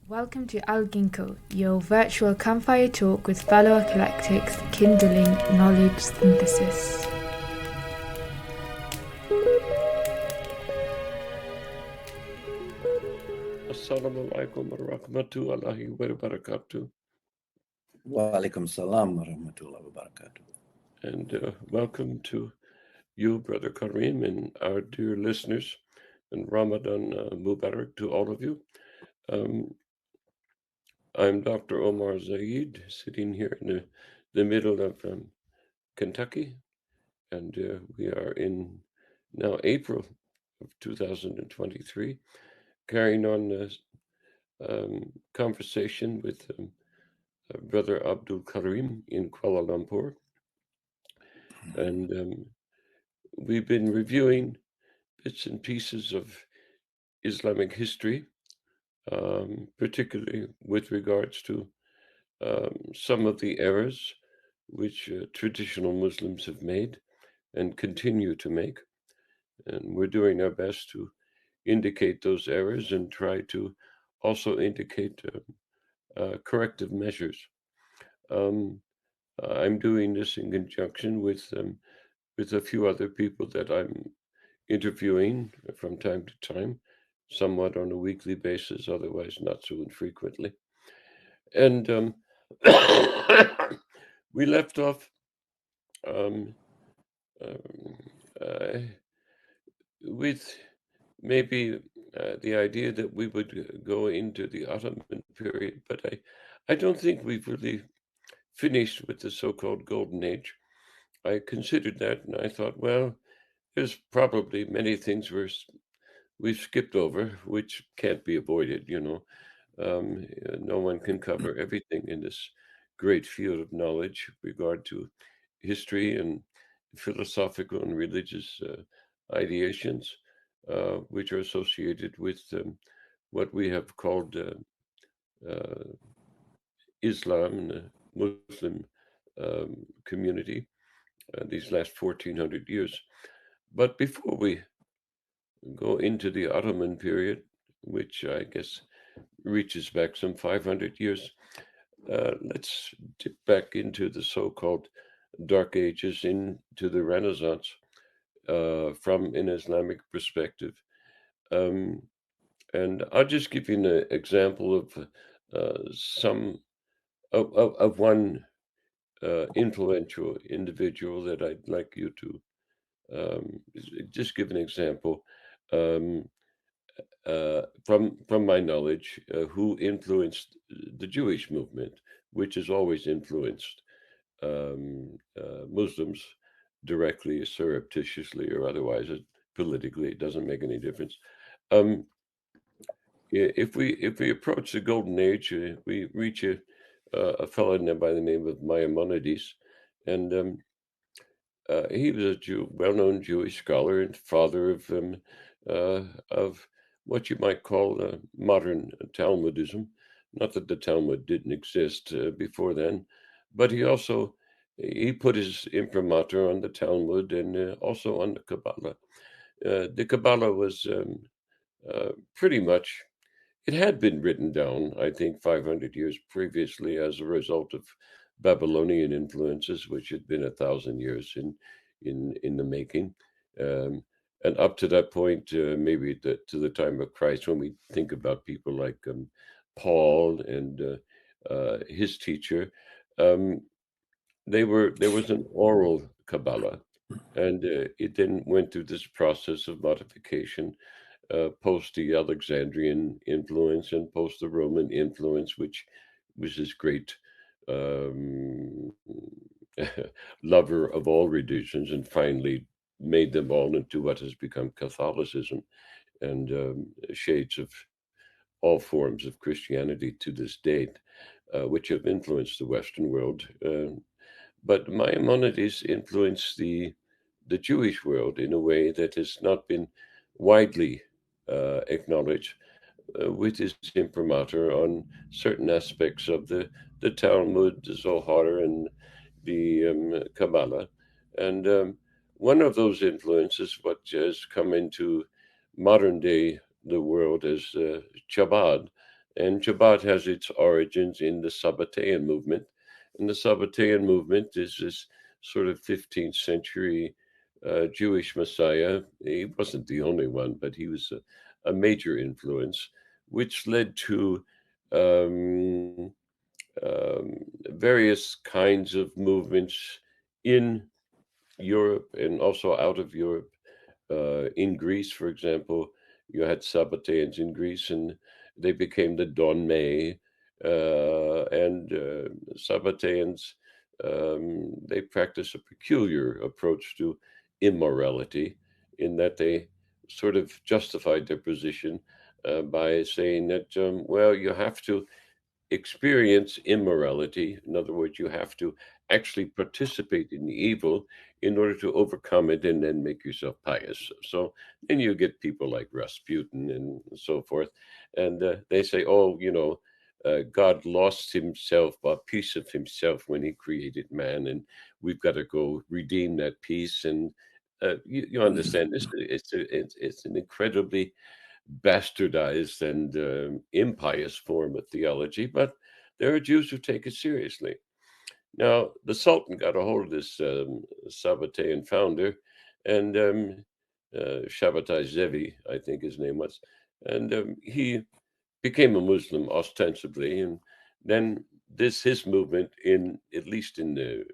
Welcome to Al Ginkgo, your virtual campfire talk with fellow eclectics kindling knowledge synthesis. Assalamu alaikum wa rahmatullahi wa barakatuh. Wa alaikum salam wa rahmatullahi wa barakatuh. And welcome to you, Brother Kareem, and our dear listeners, and Ramadan Mubarak to all of you. I'm Dr. Omar Zaid, sitting here in the middle of Kentucky, and we are in now April of 2023, carrying on this conversation with Brother Abdul Karim in Kuala Lumpur. And we've been reviewing bits and pieces of Islamic history, particularly with regards to some of the errors which traditional Muslims have made and continue to make. And we're doing our best to indicate those errors and try to also indicate corrective measures. I'm doing this in conjunction with a few other people that I'm interviewing from time to time, somewhat on a weekly basis, otherwise not so infrequently. And we left off with maybe the idea that we would go into the Ottoman period, but I don't think we've really finished with the so-called Golden Age. I considered that, and I thought, well, there's probably many things we've skipped over, which can't be avoided, No one can cover everything in this great field of knowledge with regard to history and philosophical and religious ideations, which are associated with what we have called Islam and the Muslim community these last 1400 years. But before we go into the Ottoman period, which I guess reaches back some 500 years, let's dip back into the so-called Dark Ages, into the Renaissance from an Islamic perspective. And I'll just give you an example of some of one influential individual that I'd like you to just give an example from my knowledge, who influenced the Jewish movement, which has always influenced Muslims directly, surreptitiously, or otherwise. Politically, it doesn't make any difference. If we approach the Golden Age, we reach a fellow by the name of Maimonides, and he was a Jew, well-known Jewish scholar and father of what you might call modern Talmudism. Not that the Talmud didn't exist before then, but he put his imprimatur on the Talmud and also on the Kabbalah. The Kabbalah was pretty much, it had been written down, I think, 500 years previously as a result of Babylonian influences, which had been 1,000 years in the making. And up to that point, maybe to the time of Christ, when we think about people like Paul and his teacher, there was an oral Kabbalah, and it then went through this process of modification post the Alexandrian influence and post the Roman influence, which was this great lover of all religions, and finally made them all into what has become Catholicism and shades of all forms of Christianity to this date, which have influenced the Western world. But Maimonides influenced the Jewish world in a way that has not been widely acknowledged, with his imprimatur on certain aspects of the Talmud, the Zohar, and the Kabbalah. And one of those influences, what has come into modern day the world as Chabad, And Chabad has its origins in the Sabbatean movement. And the Sabbatean movement is this sort of 15th century Jewish Messiah. He wasn't the only one, but he was a major influence, which led to um, various kinds of movements in Europe and also out of Europe. In Greece, for example, you had Sabbateans in Greece, and they became the Donmei. And Sabbateans, they practice a peculiar approach to immorality, in that they sort of justified their position by saying that, well, you have to experience immorality. In other words, you have to actually participate in evil in order to overcome it and then make yourself pious. So then you get people like Rasputin and so forth. And they say, oh, God lost himself, a piece of himself when he created man, and we've got to go redeem that piece. And you understand this. It's an incredibly bastardized and impious form of theology, but there are Jews who take it seriously. Now, the Sultan got a hold of this Sabbatean founder, and Shabbatai Zevi, I think his name was, and he became a Muslim ostensibly, and then his movement, in at least in the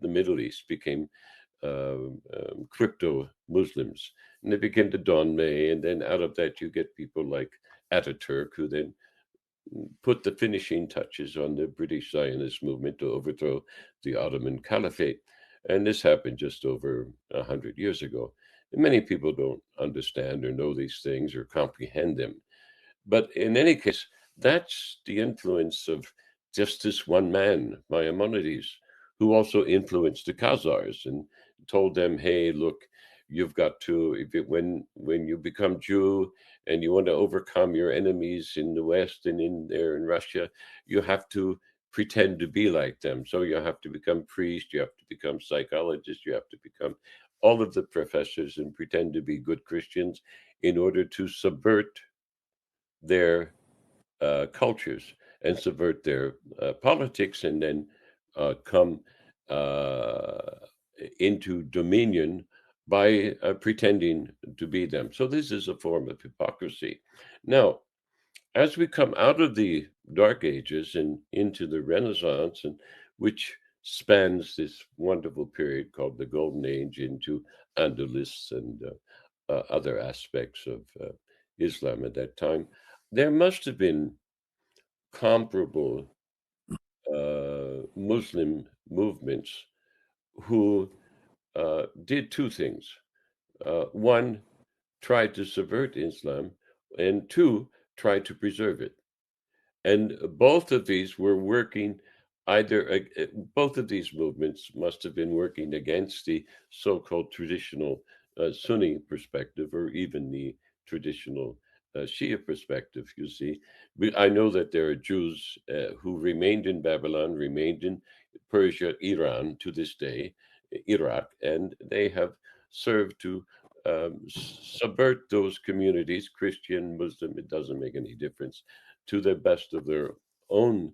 Middle East, became crypto Muslims, and they became the Donmei, and then out of that you get people like Ataturk, who then put the finishing touches on the British Zionist movement to overthrow the Ottoman Caliphate. And this happened just over 100 years ago. And many people don't understand or know these things or comprehend them. But in any case, that's the influence of just this one man, Maimonides, who also influenced the Khazars and told them, "Hey, look, you've got to when you become Jew and you want to overcome your enemies in the West and in Russia, you have to pretend to be like them. So you have to become priest, you have to become psychologist, you have to become all of the professors and pretend to be good Christians in order to subvert their cultures and subvert their politics, and then come uh, into dominion by pretending to be them. So this is a form of hypocrisy. Now, as we come out of the Dark Ages and into the Renaissance, and which spans this wonderful period called the Golden Age into Andalus and other aspects of Islam at that time, there must have been comparable Muslim movements who did two things. One, tried to subvert Islam, and two, tried to preserve it. And both of these were working both of these movements must have been working against the so-called traditional Sunni perspective, or even the traditional Shia perspective. You see, I know that there are Jews who remained in Babylon, remained in Persia, Iran to this day, Iraq, and they have served to subvert those communities, Christian, Muslim, it doesn't make any difference, to the best of their own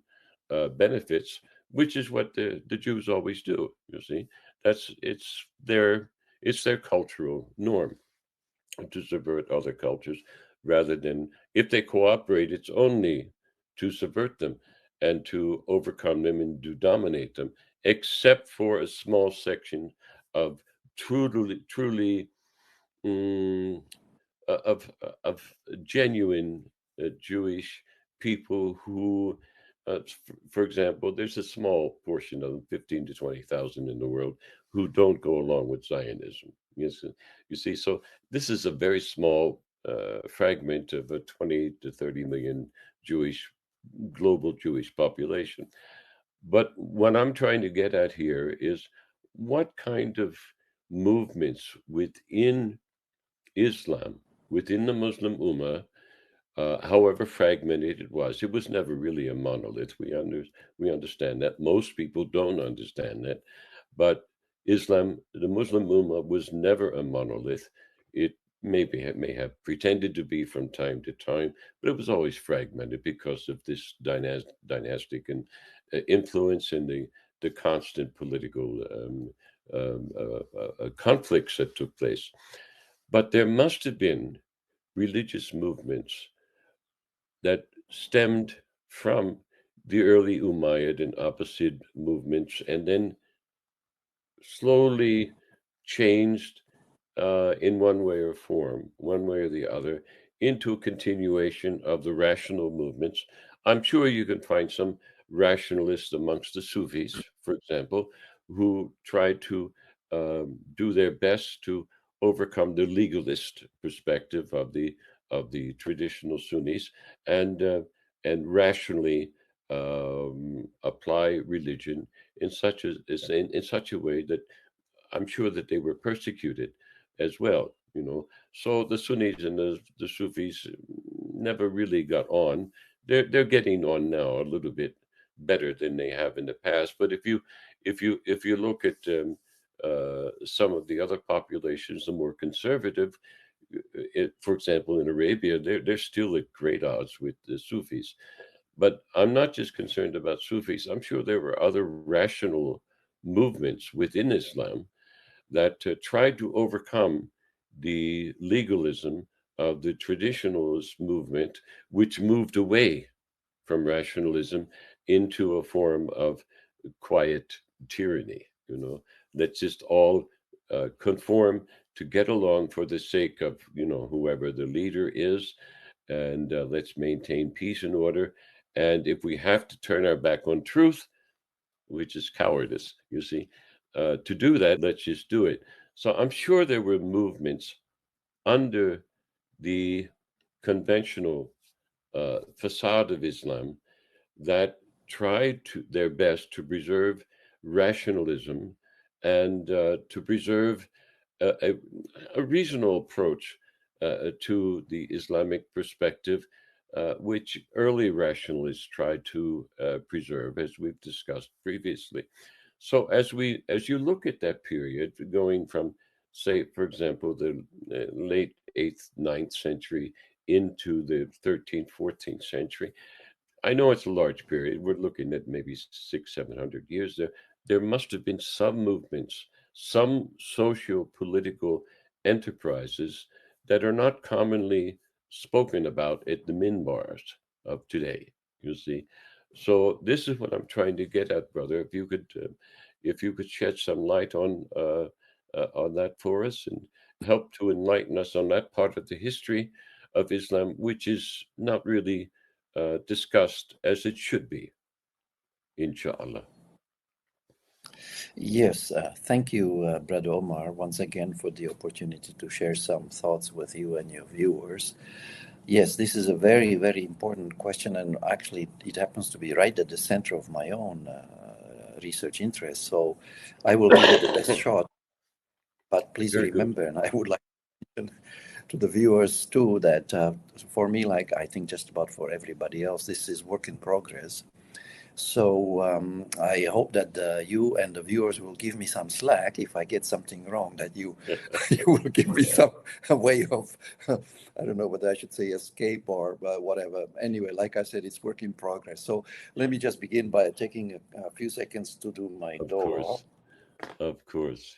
benefits, which is what the Jews always do. You see, that's it's their cultural norm to subvert other cultures, rather than, if they cooperate, it's only to subvert them and to overcome them and to dominate them, except for a small section of truly mm, of genuine Jewish people who, for example, there's a small portion of them, 15 to 20,000 in the world, who don't go along with Zionism. Yes, you see, so this is a very small fragment of a 20 to 30 million Jewish, global Jewish population. But what I'm trying to get at here is, what kind of movements within Islam, within the Muslim Ummah, however fragmented it was never really a monolith. We understand that. Most people don't understand that. But Islam, the Muslim Ummah, was never a monolith. It maybe it may have pretended to be from time to time, but it was always fragmented because of this dynastic and influence and the constant political conflicts that took place. But there must have been religious movements that stemmed from the early Umayyad and Abbasid movements and then slowly changed in one way or form, one way or the other, into a continuation of the rational movements. I'm sure you can find some rationalists amongst the Sufis, for example, who try to do their best to overcome the legalist perspective of the traditional Sunnis and rationally apply religion in such a way that I'm sure that they were persecuted as well, you know. So the Sunnis and the Sufis never really got on. They're getting on now a little bit better than they have in the past. But if you look at some of the other populations, the more conservative, for example, in Arabia, they're still at great odds with the Sufis. But I'm not just concerned about Sufis. I'm sure there were other rational movements within Islam that tried to overcome the legalism of the traditionalist movement, which moved away from rationalism into a form of quiet tyranny, you know, that just all conform to get along for the sake of, you know, whoever the leader is, and let's maintain peace and order. And if we have to turn our back on truth, which is cowardice, you see, to do that, let's just do it. So I'm sure there were movements under the conventional facade of Islam that tried to their best to preserve rationalism and to preserve a, a, a reasonable approach to the Islamic perspective, which early rationalists tried to preserve, as we've discussed previously. So as you look at that period, going from, say, for example, the late 8th, 9th century into the 13th, 14th century, I know it's a large period. We're looking at maybe 700 years there. There must have been some movements, some socio-political enterprises that are not commonly spoken about at the minbars of today. You see, so this is what I'm trying to get at, brother. If you could shed some light on that for us and help to enlighten us on that part of the history of Islam, which is not really discussed as it should be, inshallah. Yes, thank you, Brother Omar, once again for the opportunity to share some thoughts with you and your viewers. Yes, this is a very, very important question, and actually, it happens to be right at the center of my own research interest. So I will give it the best shot. But please Very good. remember, and I would like to the viewers too, that for me, like I think just about for everybody else, this is work in progress. So I hope that you and the viewers will give me some slack if I get something wrong, that you you will give me some way of, I don't know whether I should say escape or whatever. Anyway, like I said, it's work in progress. So let me just begin by taking a few seconds to do my Of door. course. Of course.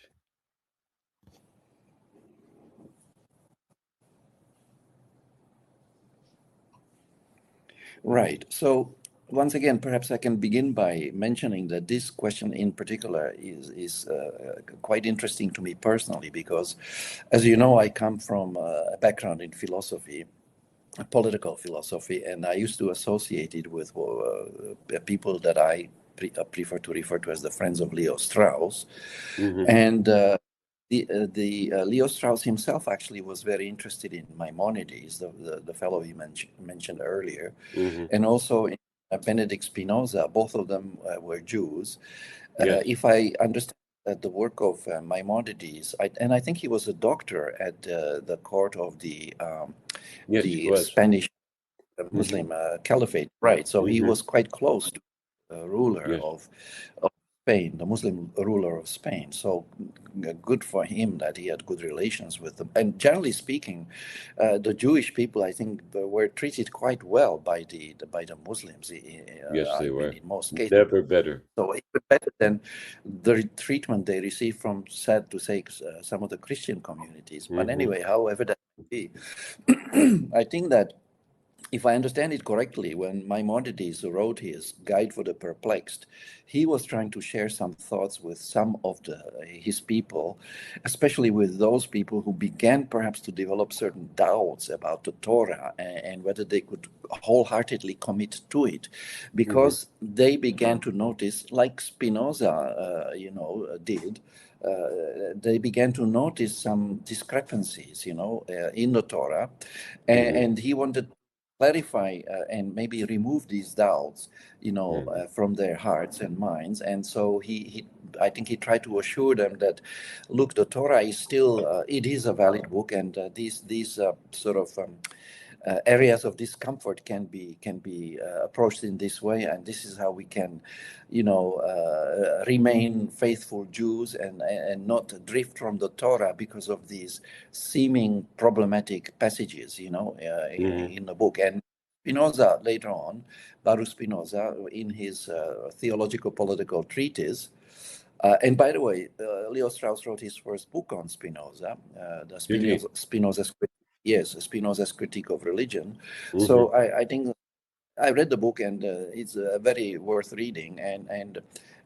Right. So once again, perhaps I can begin by mentioning that this question in particular is quite interesting to me personally, because, as you know, I come from a background in philosophy, political philosophy, and I used to associate it with people that I prefer to refer to as the friends of Leo Strauss. Mm-hmm. And Leo Strauss himself actually was very interested in Maimonides, the fellow you mentioned earlier, Mm-hmm. and also in Benedict Spinoza. Both of them were Jews. Yes. If I understand the work of Maimonides, and I think he was a doctor at the court of Yes, he the was. Spanish Muslim caliphate, right? So he Mm-hmm. was quite close to the ruler Yes. of Spain, the Muslim ruler of Spain. So good for him that he had good relations with them. And generally speaking, the Jewish people, I think, were treated quite well by the Muslims. Yes, they I mean, were. in most cases. Never better. So even better than the treatment they receive from, sad to say, some of the Christian communities. But anyway, however that may be, I think that if I understand it correctly, when Maimonides wrote his Guide for the Perplexed, he was trying to share some thoughts with some of his people, especially with those people who began perhaps to develop certain doubts about the Torah and whether they could wholeheartedly commit to it, because they began to notice, like Spinoza, did. They began to notice some discrepancies, in the Torah, and he wanted clarify and maybe remove these doubts, from their hearts and minds. And so I think he tried to assure them that, look, the Torah is still, it is a valid book, and these sort of areas of discomfort can be approached in this way, and this is how we can, remain faithful Jews and not drift from the Torah because of these seeming problematic passages, in the book. And Spinoza later on, Baruch Spinoza, in his theological political treatise. And by the way, Leo Strauss wrote his first book on Spinoza, Spinoza's Critique of Religion. So I think I read the book, and it's very worth reading. And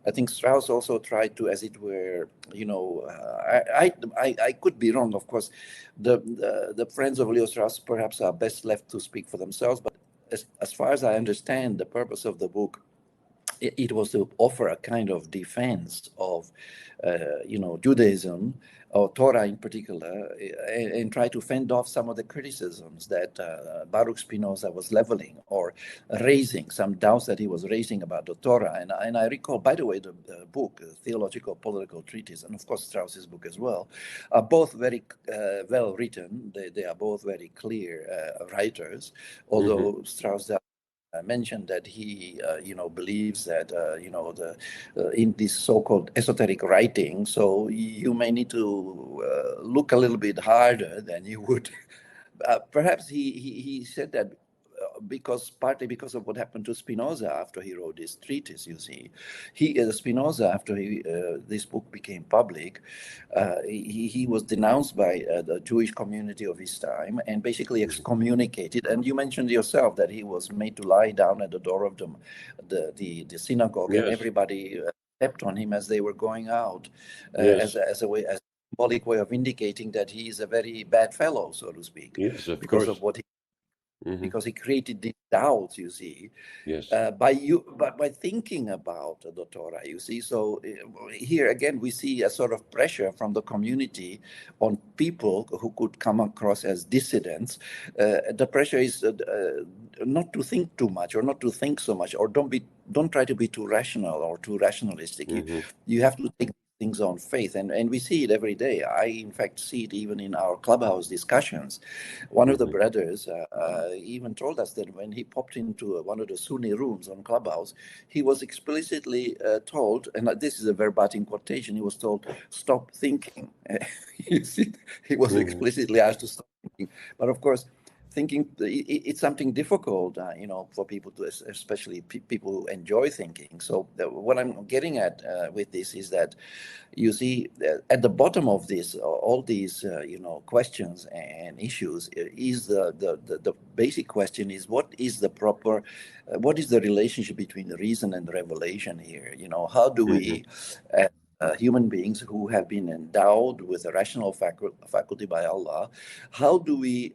I think Strauss also tried to, as it were, I could be wrong, of course. The friends of Leo Strauss perhaps are best left to speak for themselves. But as far as I understand, the purpose of the book, it was to offer a kind of defense of, Judaism or Torah in particular, and try to fend off some of the criticisms that Baruch Spinoza was leveling or raising, some doubts that he was raising about the Torah. And I recall, by the way, the book, Theological Political Treatise, and of course Strauss's book as well, are both very well written. They are both very clear writers, although Strauss mentioned that he, believes that, in this so-called esoteric writing, so you may need to look a little bit harder than you would. Perhaps he said that partly because of what happened to Spinoza after he wrote this treatise. You see, Spinoza, after this book became public, he was denounced by the Jewish community of his time and basically excommunicated. And you mentioned yourself that he was made to lie down at the door of the synagogue, and everybody stepped on him as they were going out, as a symbolic way of indicating that he is a very bad fellow, so to speak, because of what he. Because he created these doubts, you see, by thinking about the Torah, you see. So here again, we see a sort of pressure from the community on people who could come across as dissidents. The pressure is not to think too much, or not to think so much, or don't try to be too rational or too rationalistic. You have to take things on faith, and we see it every day. I in fact see it even in our clubhouse discussions. One of the brothers even told us that when he popped into one of the Sunni rooms on Clubhouse, he was explicitly told, and this is a verbatim quotation, he was told, stop thinking. You see, he was explicitly asked to stop thinking. But of course, thinking, it's something difficult, for people to, especially people who enjoy thinking. So what I'm getting at with this is that, you see, at the bottom of this, all these, questions and issues, is the basic question is, what is the relationship between reason and revelation here? How do we, human beings who have been endowed with a rational faculty by Allah, how do we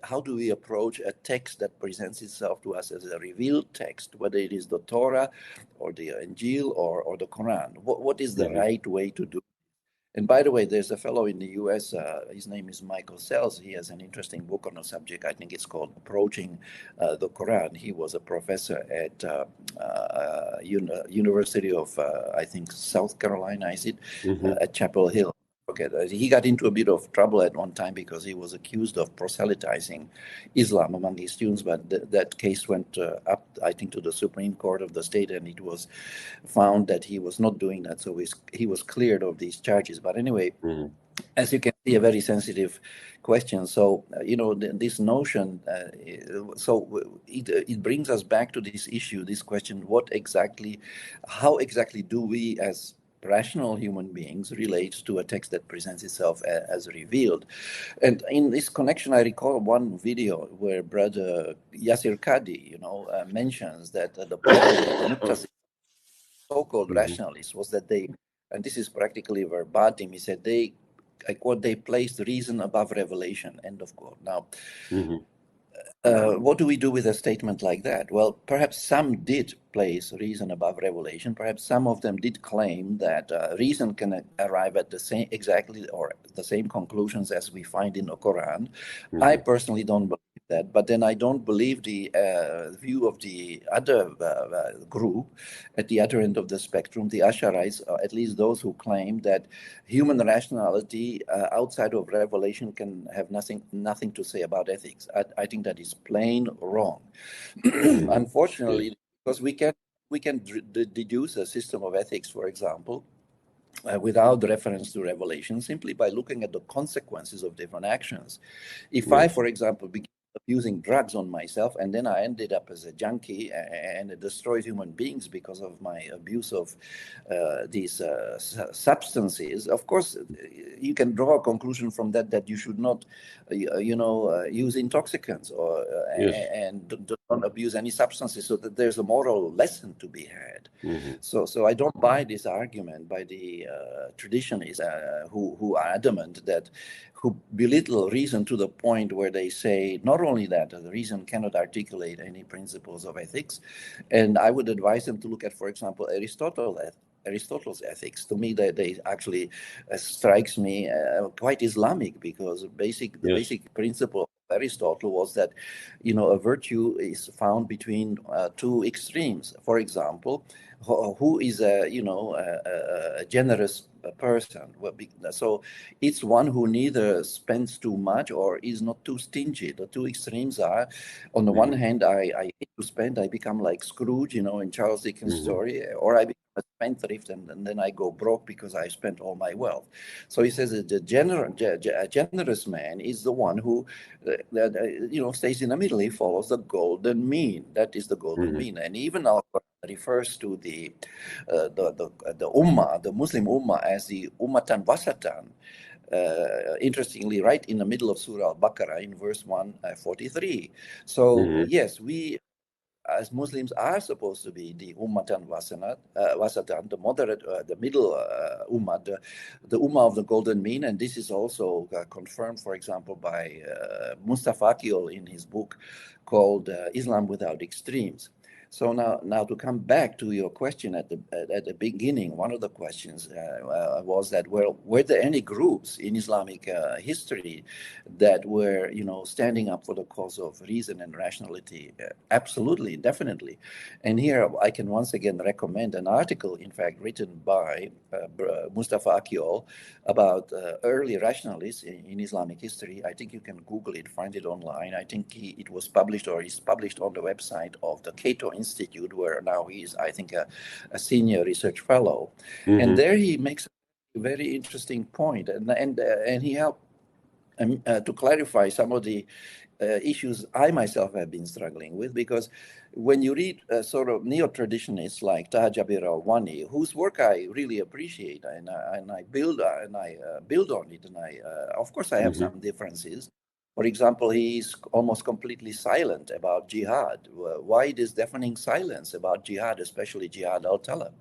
approach a text that presents itself to us as a revealed text, whether it is the Torah or the Injil or the Quran? What is the right way to do? And by the way, there's a fellow in the US, his name is Michael Sells. He has an interesting book on the subject. I think it's called Approaching the Quran. He was a professor at University of, I think, South Carolina, is it? At Chapel Hill. He got into a bit of trouble at one time because he was accused of proselytizing Islam among his students, but that case went up, I think, to the Supreme Court of the state, and it was found that he was not doing that, so he was cleared of these charges. But anyway, as you can see, a very sensitive question. So, this notion, it brings us back to this issue, this question, how exactly do we as rational human beings relate to a text that presents itself as revealed? And in this connection, I recall one video where Brother Yasir Qadi, mentions that the problem with the Muqtasim, so-called rationalists, was that and this is practically verbatim, he said I quote, they placed reason above revelation, end of quote. Now, what do we do with a statement like that? Well, perhaps some did place reason above revelation. Perhaps some of them did claim that reason can arrive at the same conclusions as we find in the Quran. I personally don't believe that, but then I don't believe the view of the other group at the other end of the spectrum, the Ash'arites, at least those who claim that human rationality outside of revelation can have nothing to say about ethics. I think that is plain wrong. Unfortunately, because we can deduce a system of ethics, for example, without reference to revelation, simply by looking at the consequences of different actions. If I, for example, began abusing drugs on myself, and then I ended up as a junkie and destroyed human beings because of my abuse of these substances, of course, you can draw a conclusion from that you should not, use intoxicants and don't abuse any substances, so that there's a moral lesson to be had. So I don't buy this argument by the traditionists who are adamant who belittle reason to the point where they say not only that the reason cannot articulate any principles of ethics, and I would advise them to look at, for example, Aristotle's ethics. To me, they actually strikes me quite Islamic, because the basic principle of Aristotle was that, a virtue is found between two extremes. For example, who is a generous person? So it's one who neither spends too much or is not too stingy. The two extremes are, on the one hand, I hate to spend, I become like Scrooge, in Charles Dickens' story, or I become a spendthrift and then I go broke because I spent all my wealth. So he says that a generous man is the one who, stays in the middle. He follows the golden mean. That is the golden mean. And even our refers to the umma, the Muslim umma, as the ummatan wasatan. Interestingly, right in the middle of Surah Al-Baqarah in verse 143. So yes, we as Muslims are supposed to be the ummatan wasatan, the moderate, the middle ummah, the ummah of the golden mean, and this is also confirmed, for example, by Mustafa Akil in his book called Islam Without Extremes. So now to come back to your question at the beginning, one of the questions was that, were there any groups in Islamic history that were, standing up for the cause of reason and rationality? Absolutely, definitely. And here I can once again recommend an article, in fact, written by Mustafa Akil about early rationalists in Islamic history. I think you can Google it, find it online. I think it was published or is published on the website of the Cato Institute, where now he is, I think, a senior research fellow. And there he makes a very interesting point, and he helped to clarify some of the issues I myself have been struggling with, because when you read sort of neo-traditionists like Taha Jabir al-Wani, whose work I really appreciate, and I build on it, and of course I have some differences. For example, he's almost completely silent about jihad. Why this deafening silence about jihad, especially jihad al-talab?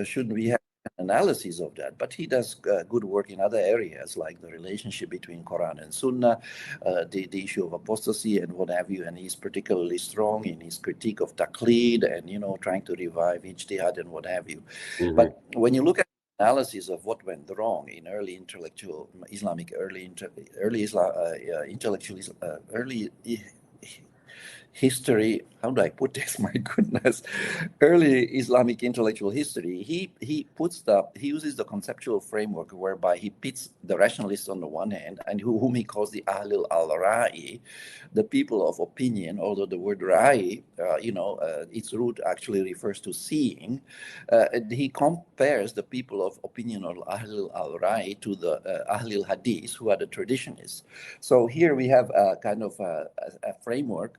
Shouldn't we have analysis of that? But he does good work in other areas, like the relationship between Quran and Sunnah, the issue of apostasy and what have you. And he's particularly strong in his critique of taqlid and, trying to revive ijtihad and what have you. But when you look at analysis of what went wrong in early intellectual Islamic, early history. How do I put this? My goodness, early Islamic intellectual history. He uses the conceptual framework whereby he pits the rationalists on the one hand and whom he calls the Ahlul al-Ra'i, the people of opinion. Although the word Ra'i, its root actually refers to seeing. He compares the people of opinion or Ahlul al-Ra'i to the Ahlul Hadith, who are the traditionists. So here we have a kind of a framework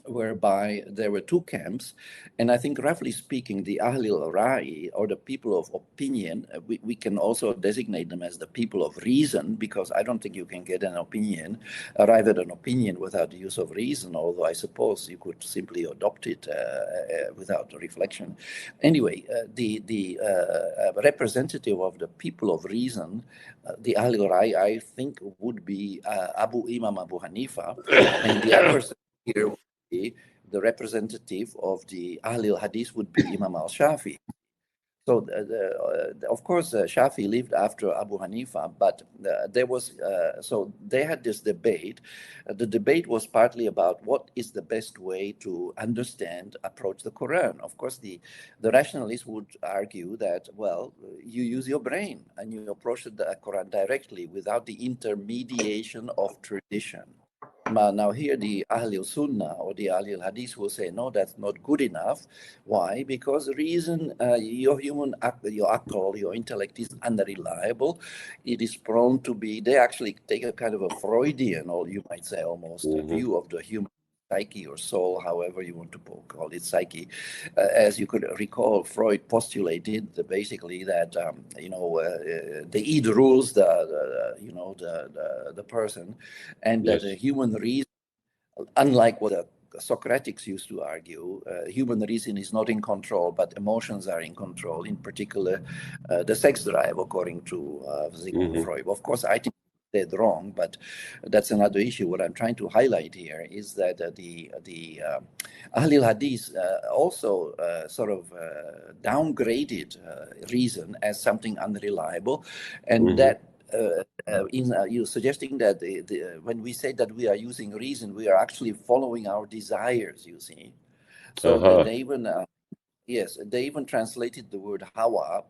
whereby there were two camps, and I think roughly speaking, the Ahlul Ra'i, or the people of opinion, we can also designate them as the people of reason, because I don't think you can get arrive at an opinion without the use of reason, although I suppose you could simply adopt it without reflection. Anyway, the representative of the people of reason, the Ahlul Ra'i, I think would be Imam Abu Hanifa, and the adversary here, the representative of the Ahlul Hadith would be Imam Al-Shafi. So, of course, Shafi lived after Abu Hanifa, but so they had this debate. The debate was partly about what is the best way to approach the Quran. Of course, the rationalists would argue that, well, you use your brain and you approach the Quran directly without the intermediation of tradition. Now here the Ahlul Sunnah or the Ahlul Hadith will say, no, that's not good enough. Why? Because reason, your akal, your intellect is unreliable. It is prone to be, they actually take a kind of a Freudian, or you might say almost, a view of the human psyche or soul, however you want to call it, psyche. As you could recall, Freud postulated basically that the id rules the person, and that the human reason, unlike what the Socratics used to argue, human reason is not in control, but emotions are in control. In particular, the sex drive, according to Sigmund Freud. Of course, I think they're wrong, but that's another issue. What I'm trying to highlight here is that the Ahlul Hadith also sort of downgraded reason as something unreliable, and that you're suggesting that when we say that we are using reason, we are actually following our desires, you see. So they even they even translated the word hawa,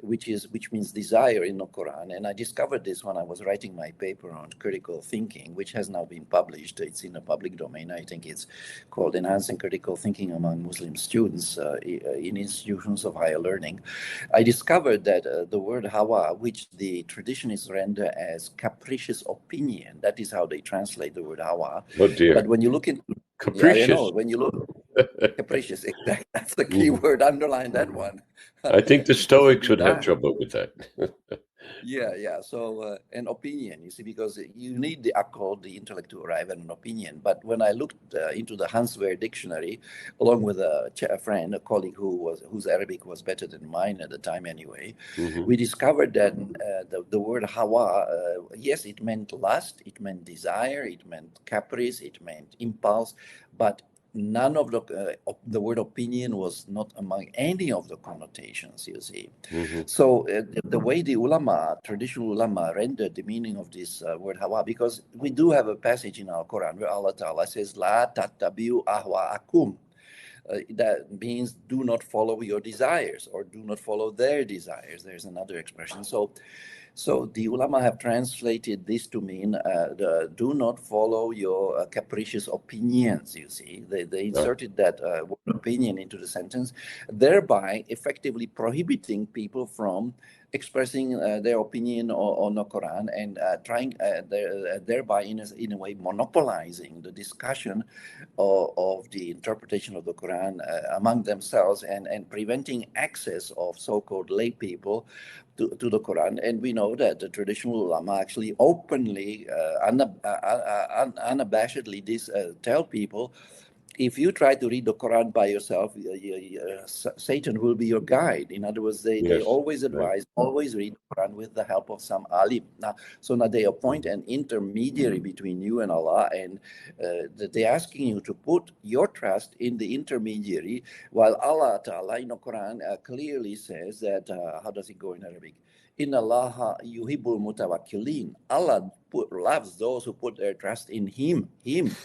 which means desire in the Quran. And I discovered this when I was writing my paper on critical thinking, which has now been published. It's in the public domain. I think it's called Enhancing Critical Thinking Among Muslim Students in Institutions of Higher Learning. I discovered that the word hawa, which the traditionists render as capricious opinion, that is how they translate the word hawa. Oh dear. But when you look into capricious, when you look capricious, exactly, that's the key word. Underline that one. I think the Stoics would have trouble with that. Yeah. So an opinion, you see, because you need the akal, the intellect, to arrive at an opinion. But when I looked into the Hanswehr dictionary, along with a friend, a colleague whose Arabic was better than mine at the time anyway, we discovered that the word hawa, yes, it meant lust, it meant desire, it meant caprice, it meant impulse, but none of the word opinion was not among any of the connotations, you see. So the way the traditional ulama rendered the meaning of this word hawa, because we do have a passage in our Quran where Allah Ta'ala says, La tattabi'u ahwa'akum. That means do not follow your desires, or do not follow their desires. There's another expression. So the ulama have translated this to mean do not follow your capricious opinions, you see. They inserted that word opinion into the sentence, thereby effectively prohibiting people from expressing their opinion on the Quran, and thereby in a way monopolizing the discussion of the interpretation of the Quran among themselves, and preventing access of so-called lay people to the Quran. And we know that the traditional ulama actually openly, unabashedly tell people, if you try to read the Quran by yourself, Satan will be your guide. In other words, they always advise, always read the Quran with the help of some alim. Now they appoint an intermediary between you and Allah, and they're asking you to put your trust in the intermediary, while Allah Ta'ala in the Quran clearly says that, how does it go in Arabic? in Allah yuhibbul mutawakkilin. Allah loves those who put their trust in him,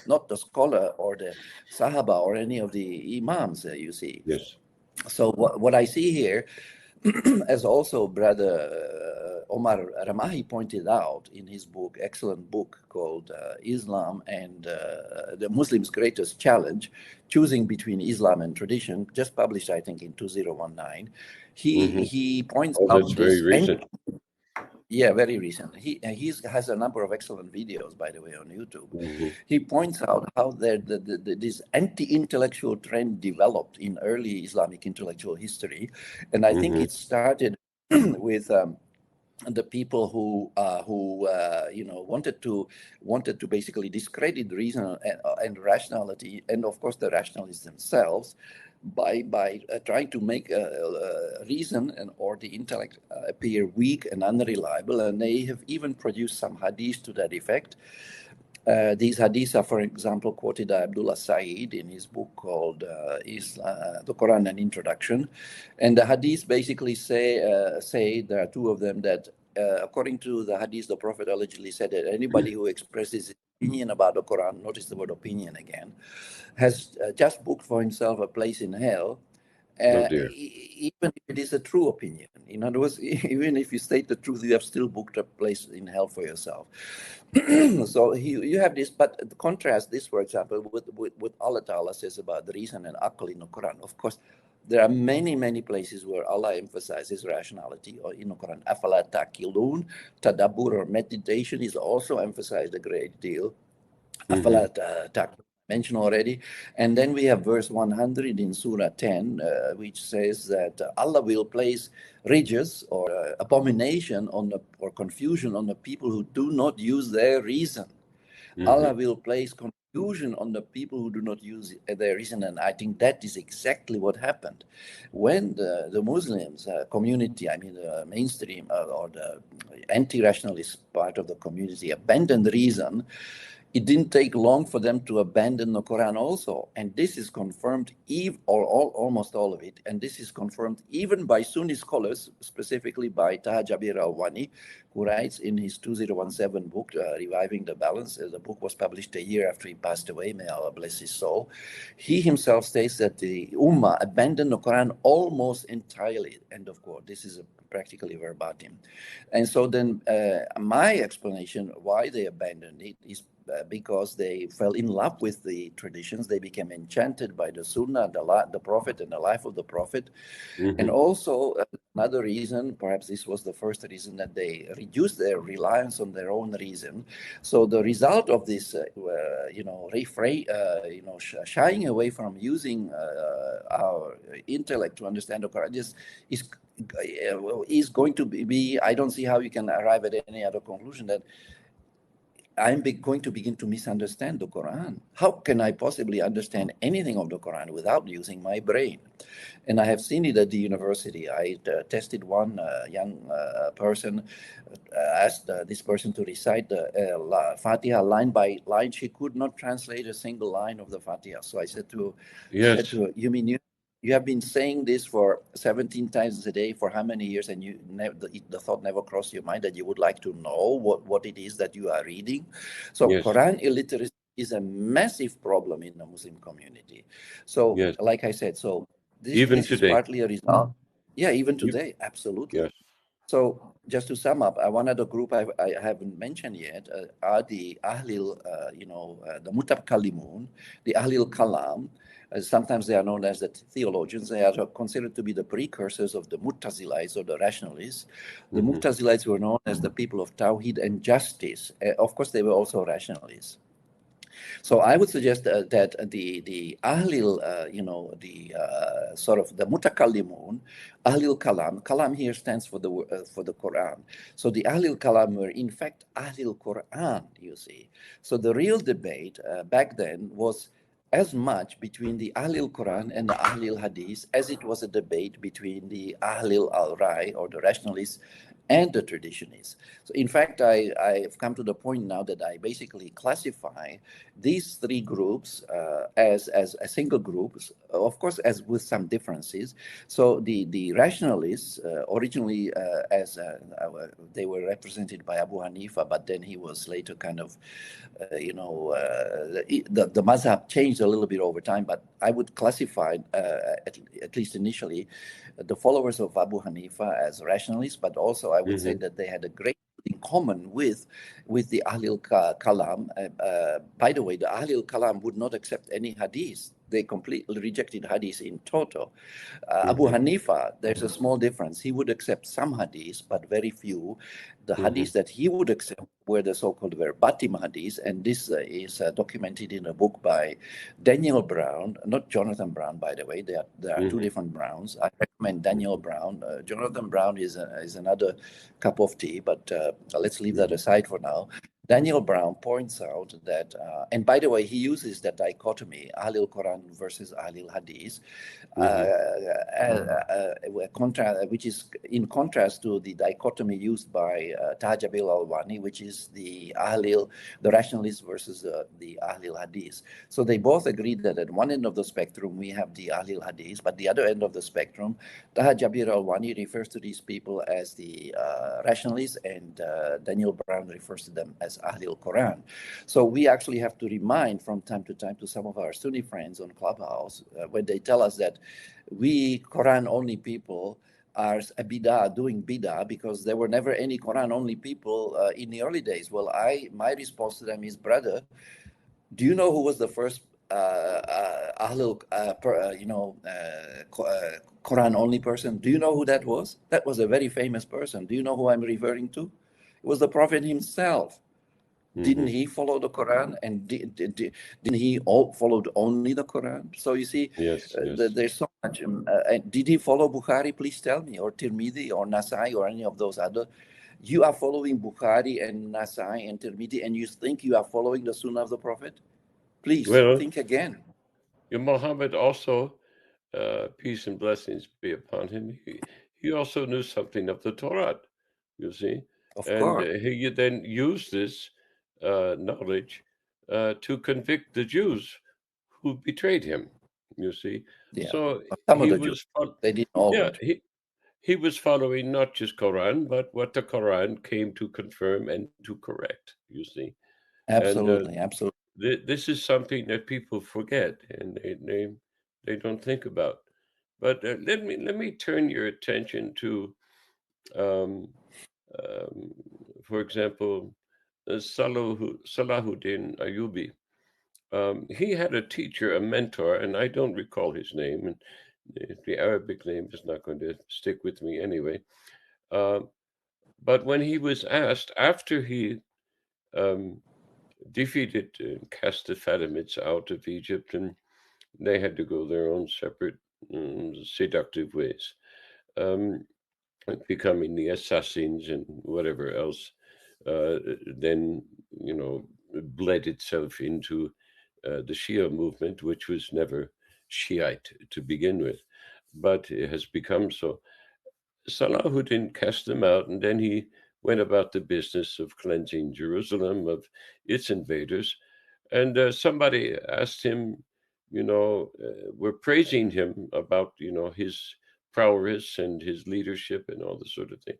not the scholar or the Sahaba or any of the Imams, you see. Yes. So what I see here, as also Brother Omar Ramahi pointed out in his book, excellent book called Islam and the Muslim's Greatest Challenge, Choosing Between Islam and Tradition, just published, I think, in 2019. He points Oh, out that's this. very recent. Yeah, very recent. He has a number of excellent videos, by the way, on YouTube. He points out how this anti-intellectual trend developed in early Islamic intellectual history, and I think it started with the people who wanted to basically discredit reason and rationality, and of course the rationalists themselves, by trying to make reason or the intellect appear weak and unreliable, and they have even produced some hadiths to that effect. These hadiths are, for example, quoted by Abdullah Zaid in his book called The Qur'an and Introduction. And the hadiths basically say there are two of them, that according to the hadith, the Prophet allegedly said that anybody who expresses his opinion about the Quran, notice the word opinion again, has just booked for himself a place in hell. Even if it is a true opinion. In other words, even if you state the truth, you have still booked a place in hell for yourself. So you have this, but contrast this, for example, with Allah Ta'ala says about the reason and aql in the Quran. Of course, there are many places where Allah emphasizes rationality, or in the Quran, afala taqilun, tadabbur or meditation is also emphasized a great deal. Afala taqilun, mentioned already. And then we have verse 100 in Surah 10, which says that Allah will place ridges or abomination or confusion on the people who do not use their reason. Allah will place confusion on the people who do not use their reason. And I think that is exactly what happened. When the Muslims community, I mean the mainstream or the anti-rationalist part of the community, abandoned reason, it didn't take long for them to abandon the Quran also. And this is confirmed, almost all of it, and this is confirmed even by Sunni scholars, specifically by Taha Jabir al-Wani, who writes in his 2017 book, Reviving the Balance. The book was published a year after he passed away, may Allah bless his soul. He himself states that the Ummah abandoned the Quran almost entirely, end of quote. This is practically verbatim. And so then my explanation why they abandoned it is because they fell in love with the traditions. They became enchanted by the Sunnah, the Prophet, and the life of the Prophet. And also another reason, perhaps this was the first reason, that they reduced their reliance on their own reason. So the result of this, shying away from using our intellect to understand the Quran is going to be, I don't see how you can arrive at any other conclusion that I'm going to begin to misunderstand the Quran. How can I possibly understand anything of the Quran without using my brain? And I have seen it at the university. I tested one young person, asked this person to recite the Fatiha line by line. She could not translate a single line of the Fatiha. So I said to her, you mean you have been saying this for 17 times a day for how many years, and the thought never crossed your mind that you would like to know what it is that you are reading? So Quran illiteracy is a massive problem in the Muslim community. So like I said, so this is partly a result. Yeah, even today, absolutely. Yes. So just to sum up, one other group I haven't mentioned yet are the Ahlil, the Mutakallimun, the Ahlil Kalam. Sometimes they are known as the theologians. They are considered to be the precursors of the Mu'tazilites or the rationalists. The Mu'tazilites were known as the people of Tawhid and justice. Of course, they were also rationalists. So I would suggest that the Ahlil, sort of the Mutakallimun, Ahlil Kalam here stands for the Quran. So the Ahlil Kalam were in fact Ahlil Quran, you see. So the real debate back then was as much between the Ahlil Quran and the Ahlil Hadith as it was a debate between the Ahlil Al-Rai or the rationalists and the traditionists. So in fact, I've come to the point now that I basically classify these three groups as a single group, of course, as with some differences. So the rationalists originally as they were represented by Abu Hanifa, but then he was later kind of, the Madhab changed a little bit over time. But I would classify, at least initially, the followers of Abu Hanifa as rationalists, but also I would say that they had a great in common with the Ahlul Kalam. By the way, the Ahlul Kalam would not accept any hadith. They completely rejected hadith in total. Abu Hanifa, there's a small difference. He would accept some hadith, but very few. The hadith that he would accept were the so-called verbatim hadith, and this is documented in a book by Daniel Brown, not Jonathan Brown, by the way. There are two different Browns. I recommend Daniel Brown. Jonathan Brown is another cup of tea, but let's leave that aside for now. Daniel Brown points out that, and by the way, he uses that dichotomy, Ahlul Quran versus Ahlul Hadith, which is in contrast to the dichotomy used by Tajabil Alwani, which is the rationalists versus the Ahlul Hadith. So they both agreed that at one end of the spectrum, we have the Ahlul Hadith, but the other end of the spectrum, Taha Jabir Alwani refers to these people as the rationalists, and Daniel Brown refers to them as Ahlul Quran. So we actually have to remind from time to time to some of our Sunni friends on Clubhouse when they tell us that we Quran-only people are doing bid'ah because there were never any Quran-only people in the early days. Well, my response to them is, brother, do you know who was the first Quran-only person? Do you know who that was? That was a very famous person. Do you know who I'm referring to? It was the Prophet himself. Didn't he follow the Quran? And didn't he followed only the Quran? So you see, there's so much. Did he follow Bukhari? Please tell me, or Tirmidhi, or Nasai, or any of those other. You are following Bukhari and Nasai and Tirmidhi, and you think you are following the Sunnah of the Prophet? Please think again. Muhammad also, peace and blessings be upon him. He also knew something of the Torah, you see, of course. He then used this knowledge to convict the Jews who betrayed him. You see, so some of the Jews, they didn't all. Yeah, he was following not just Quran, but what the Quran came to confirm and to correct. You see, absolutely. This is something that people forget and they don't think about. But let me turn your attention to, for example, Salahuddin Ayyubi. He had a teacher, a mentor, and I don't recall his name, and the Arabic name is not going to stick with me anyway. But when he was asked, after he defeated and cast the Fatimids out of Egypt, and they had to go their own separate seductive ways, becoming the assassins and whatever else, then, bled itself into the Shia movement, which was never Shiite to begin with, but it has become so. Salahuddin cast them out, and then he went about the business of cleansing Jerusalem of its invaders. And somebody asked him, we're praising him about, his prowess and his leadership and all this sort of thing.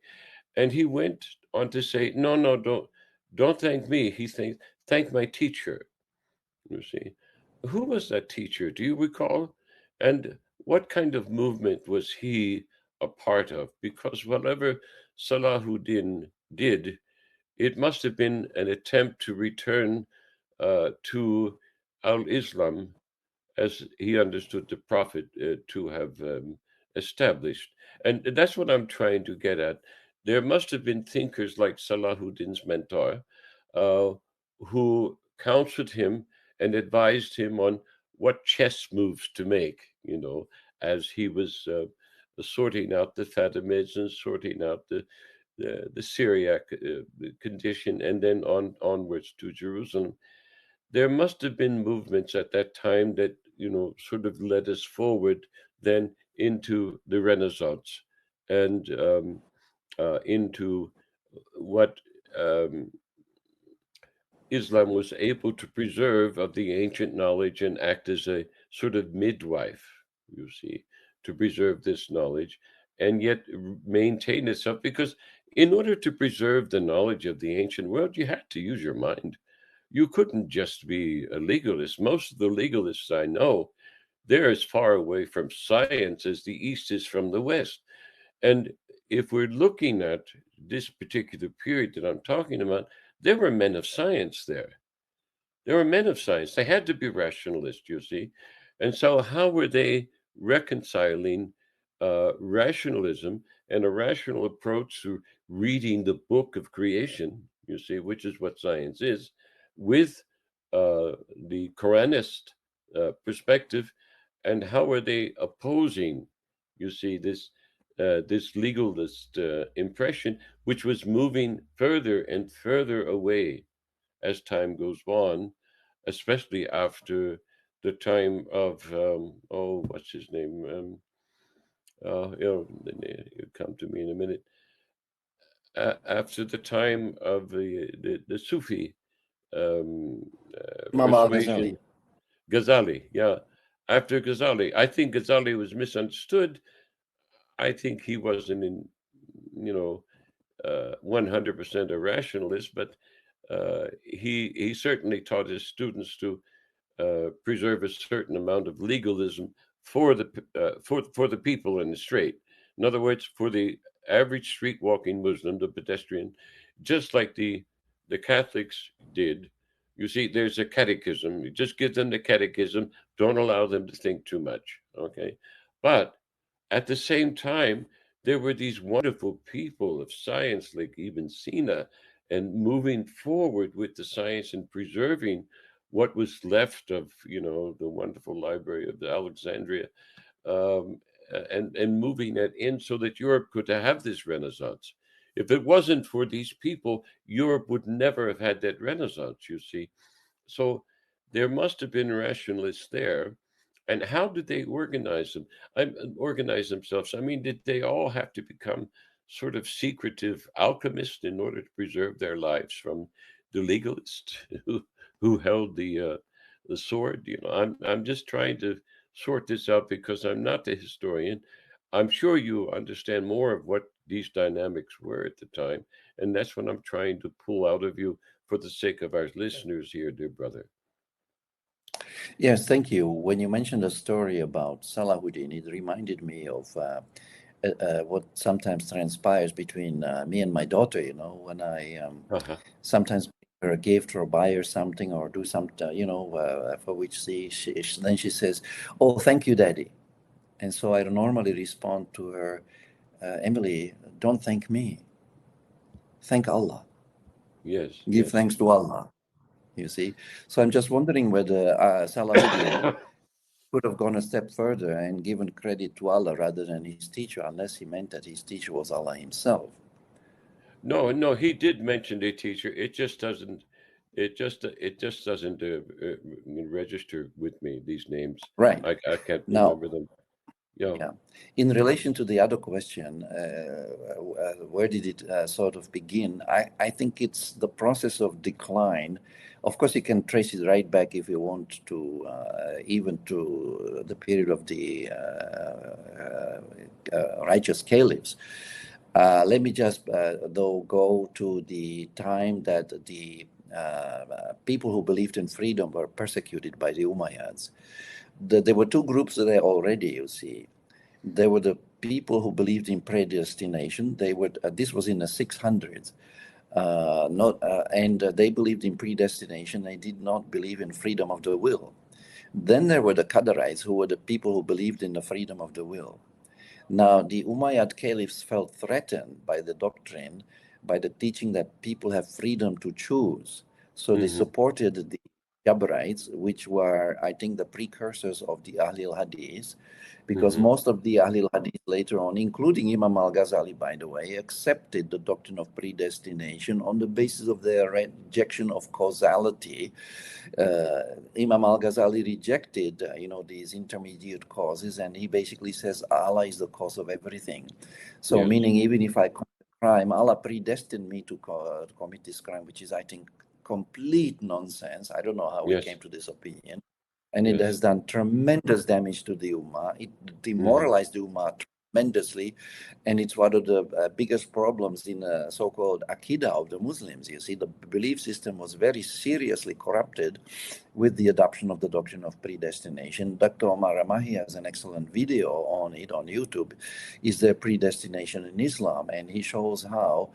And he went on to say, no, don't thank me. He thank my teacher. You see, who was that teacher? Do you recall? And what kind of movement was he a part of? Because whatever Salahuddin did, it must have been an attempt to return to al-Islam as he understood the Prophet to have established. And that's what I'm trying to get at. There must have been thinkers like Salahuddin's mentor who counseled him and advised him on what chess moves to make, as he was sorting out the Fatimids and sorting out the Syriac condition, and then onwards to Jerusalem. There must have been movements at that time that, sort of led us forward then into the Renaissance and into what Islam was able to preserve of the ancient knowledge and act as a sort of midwife, you see, to preserve this knowledge and yet maintain itself. Because in order to preserve the knowledge of the ancient world, you had to use your mind. You couldn't just be a legalist. Most of the legalists I know, they're as far away from science as the East is from the West. And if we're looking at this particular period that I'm talking about, there were men of science there. There were men of science. They had to be rationalists, you see. And so, how were they reconciling rationalism and a rational approach to reading the book of creation, you see, which is what science is, with the Quranist perspective? And how are they opposing, you see, this legalist impression, which was moving further and further away as time goes on, especially after the time of what's his name? It'll come to me in a minute. After the time of the Sufi Imam Al-Ghazali. persuasion, Ghazali, yeah. After Ghazali, I think Ghazali was misunderstood. I think he wasn't in, 100% a rationalist, but he certainly taught his students to preserve a certain amount of legalism for the people in the street. In other words, for the average street walking Muslim, the pedestrian, just like the Catholics did. You see, there's a catechism. You just give them the catechism. Don't allow them to think too much. Okay, but at the same time, there were these wonderful people of science, like Ibn Sina, and moving forward with the science and preserving what was left of, the wonderful library of the Alexandria, and moving it in so that Europe could have this Renaissance. If it wasn't for these people, Europe would never have had that Renaissance, you see. So there must have been rationalists there. And how did they organize themselves? I mean, did they all have to become sort of secretive alchemists in order to preserve their lives from the legalists who held the sword? I'm just trying to sort this out because I'm not the historian. I'm sure you understand more of what these dynamics were at the time, and that's what I'm trying to pull out of you for the sake of our listeners here, dear brother. Yes, thank you. When you mentioned the story about Salahuddin, it reminded me of what sometimes transpires between me and my daughter. When I Uh-huh. sometimes bring her a gift or buy her something or do something, for which then she says, "Oh, thank you, Daddy." And so I normally respond to her, "Emily, don't thank me. Thank Allah. Yes, Give yes. thanks to Allah." You see? So I'm just wondering whether Salahuddin could have gone a step further and given credit to Allah rather than his teacher, unless he meant that his teacher was Allah himself. No, no, he did mention a teacher. It just doesn't register with me, these names. Right. I can't Now, remember them. Yeah. yeah. In relation to the other question, where did it sort of begin? I think it's the process of decline. Of course, you can trace it right back if you want to, even to the period of the righteous caliphs. Let me just, though, go to the time that the people who believed in freedom were persecuted by the Umayyads. There were two groups there already, you see. There were the people who believed in predestination. This was in the 600s. And they believed in predestination. They did not believe in freedom of the will. Then there were the Qadarites, who were the people who believed in the freedom of the will. Now, the Umayyad caliphs felt threatened by the doctrine, by the teaching that people have freedom to choose. So they Hmm. supported the Jabarites, which were, I think, the precursors of the Ahlul Hadith, because Hmm. most of the Ahlul Hadith later on, including Imam Al-Ghazali, by the way, accepted the doctrine of predestination on the basis of their rejection of causality. Imam Al-Ghazali rejected, these intermediate causes, and he basically says Allah is the cause of everything. So, Yes. meaning even if I commit a crime, Allah predestined me to commit this crime, which is, I think, complete nonsense. I don't know how we Yes. came to this opinion. And it Yes. has done tremendous damage to the Ummah. It demoralized the Ummah tremendously. And it's one of the biggest problems in so-called Aqidah of the Muslims. You see, the belief system was very seriously corrupted with the adoption of the doctrine of predestination. Dr. Omar Ramahi has an excellent video on it on YouTube. Is there predestination in Islam? And he shows how,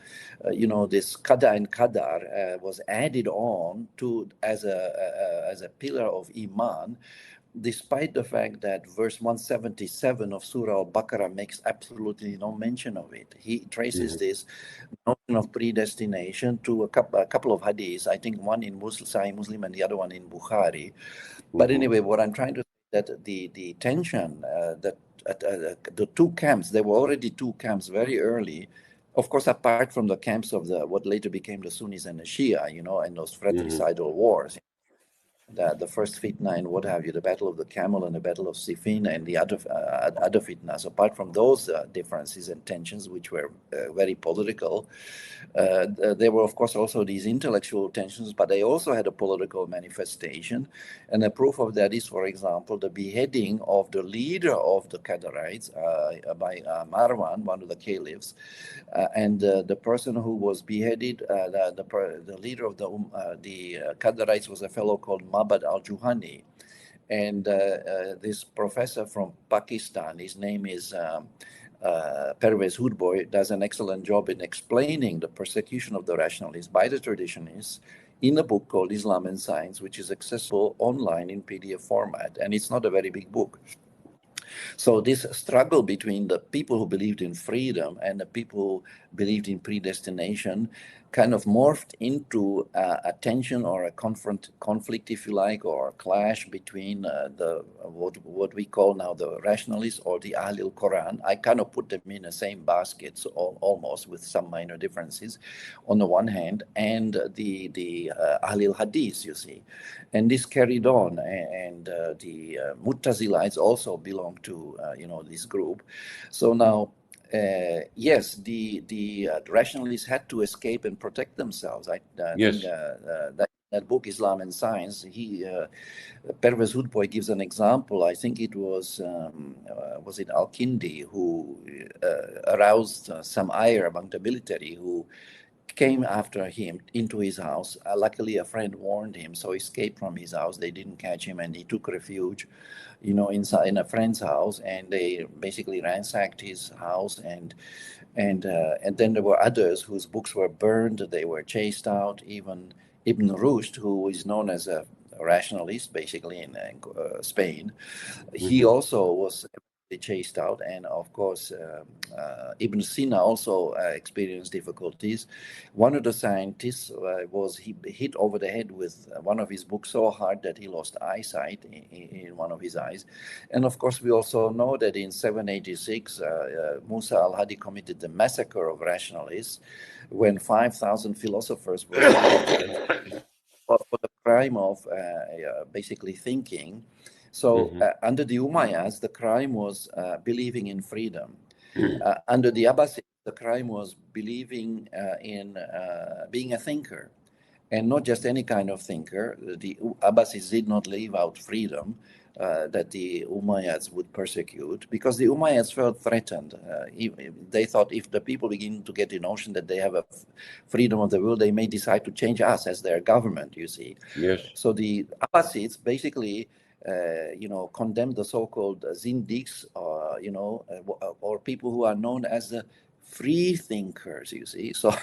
this qada and qadar was added on to as a pillar of iman, despite the fact that verse 177 of Surah Al-Baqarah makes absolutely no mention of it. He traces this notion of predestination to a couple of hadiths, I think one in Sahih Muslim and the other one in Bukhari. But anyway, what I'm trying to say that the tension that the two camps, there were already two camps very early, of course, apart from the camps of what later became the Sunnis and the Shia, and those fratricidal wars. The first fitna and what have you, the Battle of the Camel and the Battle of Siffin and the other fitnas. Apart from those differences and tensions, which were very political, there were, of course, also these intellectual tensions, but they also had a political manifestation. And a proof of that is, for example, the beheading of the leader of the Qadarites by Marwan, one of the caliphs. And the person who was beheaded, the leader of the Qadarites was a fellow called Mohammad Al-Juhani. And this professor from Pakistan, his name is Pervez Hoodboy, does an excellent job in explaining the persecution of the rationalists by the traditionists in a book called Islam and Science, which is accessible online in PDF format. And it's not a very big book. So this struggle between the people who believed in freedom and the people who believed in predestination kind of morphed into a tension or a conflict, if you like, or a clash between what we call now the rationalists or the Ahlul Quran. I kind of put them in the same basket, so almost with some minor differences, on the one hand, and the Ahlul Hadith, you see. And this carried on, and the Mu'tazilites also belong to this group. So now, yes, the rationalists had to escape and protect themselves. I Yes. think that book, Islam and Science, Pervez Hoodboy gives an example. I think it was it Al-Kindi who aroused some ire among the military who came after him into his house. Luckily, a friend warned him, so he escaped from his house. They didn't catch him, and he took refuge, inside in a friend's house, and they basically ransacked his house, and then there were others whose books were burned. They were chased out. Even Ibn Rushd, who is known as a rationalist, basically in Spain, he also was chased out, and of course Ibn Sina also experienced difficulties. One of the scientists was hit over the head with one of his books so hard that he lost eyesight in one of his eyes. And of course we also know that in 786 Musa al-Hadi committed the massacre of rationalists when 5,000 philosophers were executed for the crime of basically thinking. So under the Umayyads, the crime was believing in freedom. Under the Abbasids, the crime was believing in being a thinker, and not just any kind of thinker. The Abbasids did not leave out freedom that the Umayyads would persecute, because the Umayyads felt threatened. They thought if the people begin to get the notion that they have a freedom of the will, they may decide to change us as their government, you see. Yes. So the Abbasids basically condemn the so-called zindiqs, or people who are known as the free thinkers, you see. So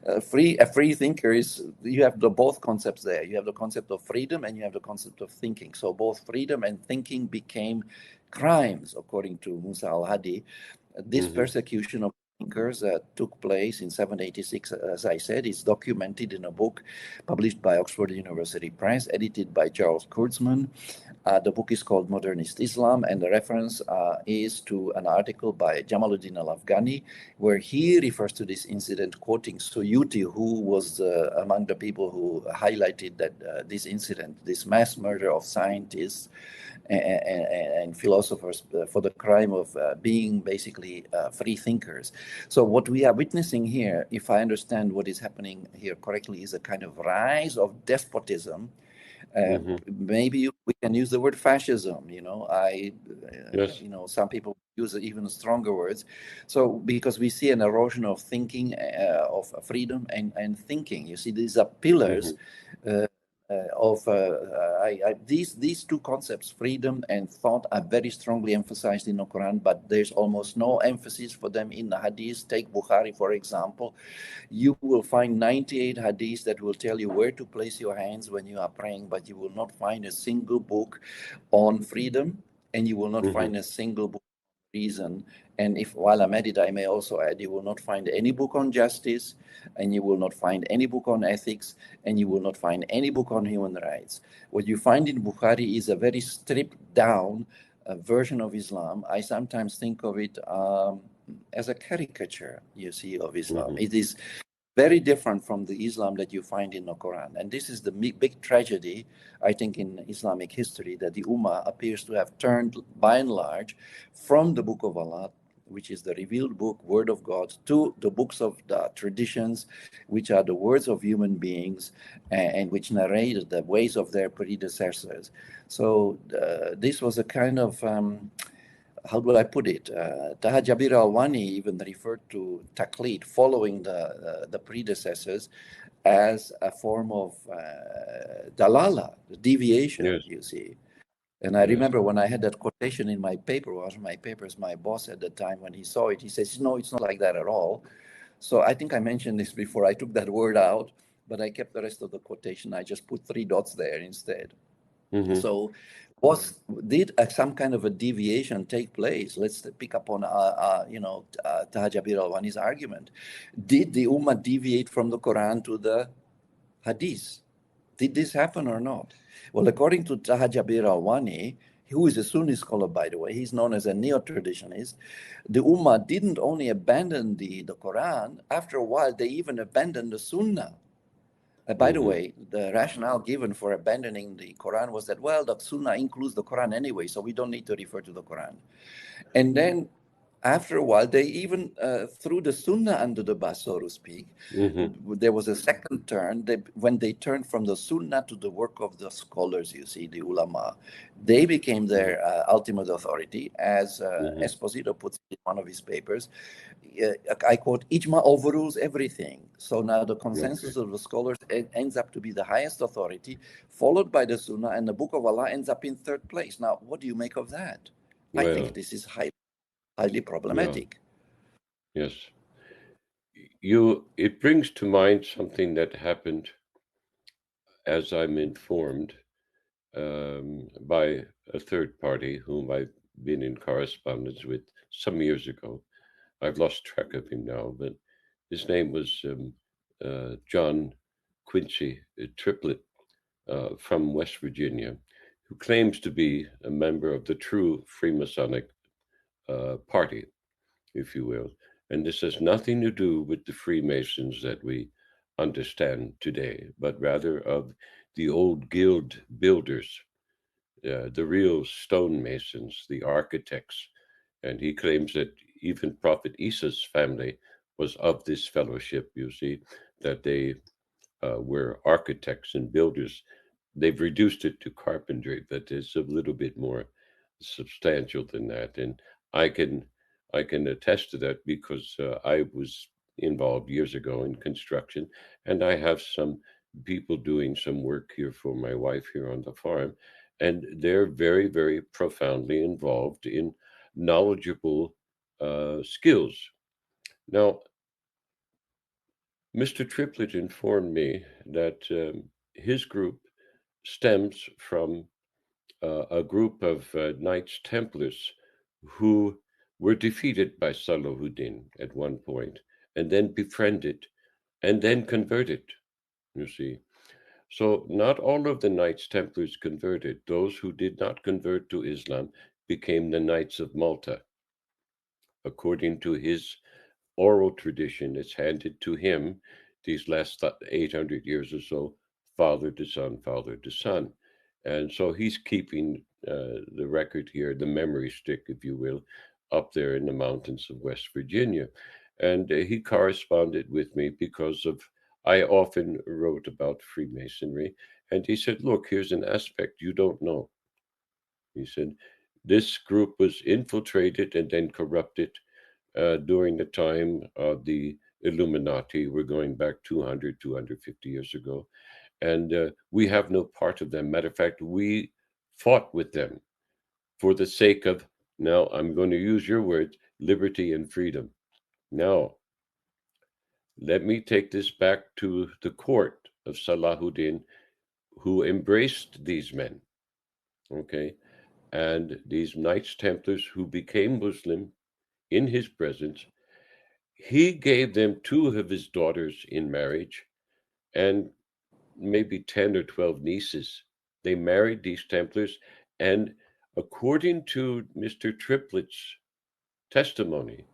a free thinker is, you have both concepts there. You have the concept of freedom and you have the concept of thinking. So both freedom and thinking became crimes, according to Musa al-Hadi. This persecution of thinkers took place in 786, as I said. It's documented in a book published by Oxford University Press, edited by Charles Kurtzman. The book is called Modernist Islam, and the reference is to an article by Jamaluddin al-Afghani, where he refers to this incident, quoting Suyuti, who was among the people who highlighted that this incident, this mass murder of scientists and philosophers for the crime of being basically free thinkers. So what we are witnessing here, if I understand what is happening here correctly, is a kind of rise of despotism. Hmm. Maybe we can use the word fascism. Yes. Some people use even stronger words. So because we see an erosion of thinking, of freedom and thinking. You see, these are Hmm. pillars these two concepts, freedom and thought, are very strongly emphasized in the Quran, but there's almost no emphasis for them in the Hadith. Take Bukhari, for example. You will find 98 hadiths that will tell you where to place your hands when you are praying, but you will not find a single book on freedom, and you will not Hmm. find a single book on reason. And if while I'm at it, I may also add, you will not find any book on justice, and you will not find any book on ethics, and you will not find any book on human rights. What you find in Bukhari is a very stripped down version of Islam. I sometimes think of it as a caricature, you see, of Islam. Hmm. It is very different from the Islam that you find in the Quran. And this is the big tragedy, I think, in Islamic history, that the Ummah appears to have turned, by and large, from the Book of Allah, which is the revealed book, Word of God, to the books of the traditions, which are the words of human beings and which narrate the ways of their predecessors. So this was a kind of how do I put it? Taha Jabir al-Wani even referred to taqlid, following the predecessors, as a form of dalala, deviation, Yes. you see. And I Yes. remember when I had that quotation in my paper, one of my papers, my boss at the time, when he saw it, he says, no, it's not like that at all. So I think I mentioned this before. I took that word out, but I kept the rest of the quotation. I just put 3 dots there instead. Hmm. So, did some kind of a deviation take place? Let's pick up on Taha Jabir al-Wani's argument. Did the Ummah deviate from the Quran to the Hadith? Did this happen or not? Well, according to Taha Jabir al-Wani, who is a Sunni scholar, by the way, he's known as a neo-traditionist, the Ummah didn't only abandon the Quran. After a while, they even abandoned the Sunnah. By the Hmm. way, the rationale given for abandoning the Quran was that, well, the Sunnah includes the Quran anyway, so we don't need to refer to the Quran. And then after a while, they even threw the Sunnah under the bus, so to speak. Hmm. There was a second turn when they turned from the Sunnah to the work of the scholars, you see, the ulema. They became Hmm. their ultimate authority, as Hmm. Esposito puts it in one of his papers. I quote, Ijma overrules everything. So now the Okay. consensus of the scholars ends up to be the highest authority, followed by the Sunnah, and the Book of Allah ends up in third place. Now, what do you make of that? I think Well, this is highly yeah. problematic. Yes. It brings to mind something that happened, as I'm informed, by a third party whom I've been in correspondence with some years ago. I've lost track of him now, but his name was John Quincy Triplett from West Virginia, who claims to be a member of the true Freemasonic party, if you will. And this has nothing to do with the Freemasons that we understand today, but rather of the old guild builders, the real stonemasons, the architects. And he claims that even Prophet Isa's family was of this fellowship, you see, that they were architects and builders. They've reduced it to carpentry, but it's a little bit more substantial than that. And I can I can attest to that because I was involved years ago in construction, and I have some people doing some work here for my wife here on the farm, and they're very, very profoundly involved in knowledgeable skills. Now, Mr. Triplett informed me that his group stems from a group of Knights Templars who were defeated by Salahuddin at one point, and then befriended, and then converted, you see. So not all of the Knights Templars converted. Those who did not convert to Islam became the Knights of Malta. According to his oral tradition, it's handed to him these last 800 years or so, father to son, father to son. And so he's keeping the record here, the memory stick, if you will, up there in the mountains of West Virginia. And he corresponded with me because of I often wrote about Freemasonry. And he said, look, here's an aspect you don't know. He said, this group was infiltrated and then corrupted during the time of the Illuminati. We're going back 200, 250 years ago. And we have no part of them. Matter of fact, we fought with them for the sake of, now I'm going to use your words, liberty and freedom. Now, let me take this back to the court of Salahuddin, who embraced these men, okay, and these Knights Templars who became Muslim in his presence. He gave them 2 of his daughters in marriage and maybe 10 or 12 nieces. They married these Templars, and according to Mr. Triplett's testimony,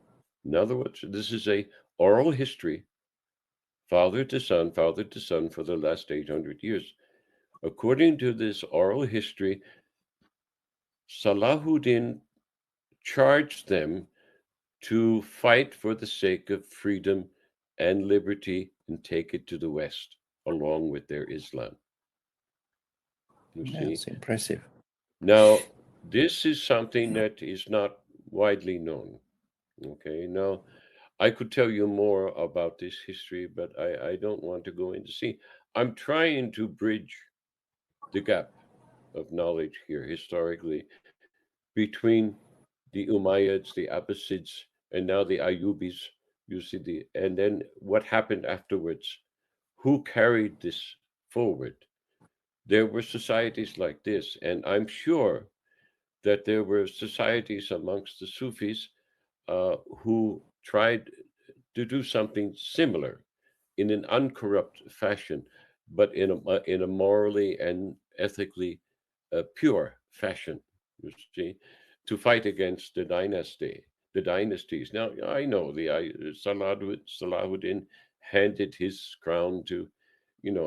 in other words, this is a oral history, father to son for the last 800 years. According to this oral history, Salahuddin charged them to fight for the sake of freedom and liberty and take it to the West along with their Islam. You see? That's impressive. Now, this is something that is not widely known. Okay, now I could tell you more about this history, but I don't want to go into. See, I'm trying to bridge the gap of knowledge here historically between the Umayyads, the Abbasids, and now the Ayyubis. You see, and then what happened afterwards? Who carried this forward? There were societies like this, and I'm sure that there were societies amongst the Sufis who tried to do something similar in an uncorrupt fashion, but in a morally and ethically pure fashion. You see, to fight against the dynasties. Now I know Salahuddin handed his crown to,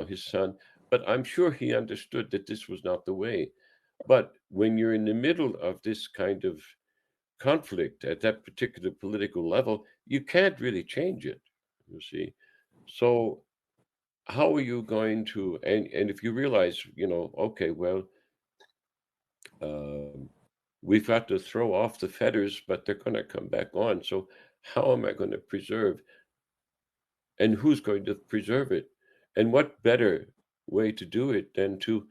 his son, but I'm sure he understood that this was not the way. But when you're in the middle of this kind of conflict at that particular political level, you can't really change it, you see. So how are you going to, and if you realize, okay, well, um, we've got to throw off the fetters, but they're going to come back on. So how am I going to preserve, and who's going to preserve it? And what better way to do it than to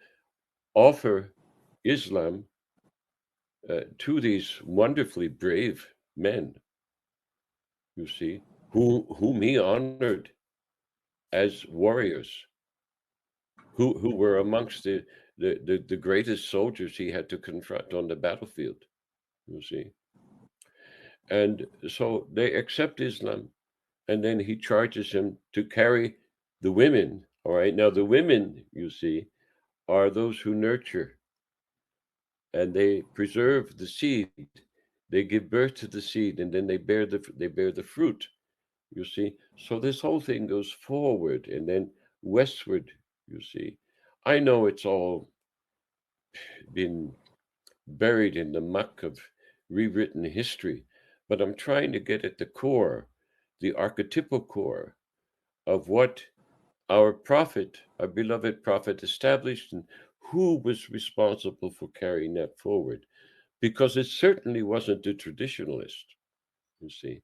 offer Islam to these wonderfully brave men, you see, whom he honored as warriors, who were amongst the greatest soldiers he had to confront on the battlefield, you see. And so they accept Islam, and then he charges him to carry the women. All right, now the women, you see, are those who nurture and they preserve the seed. They give birth to the seed, and then they bear the fruit. You see, so this whole thing goes forward and then westward. You see, I know it's all been buried in the muck of rewritten history, but I'm trying to get at the core, the archetypal core of what our prophet, our beloved prophet, established and who was responsible for carrying that forward. Because it certainly wasn't the traditionalist, you see.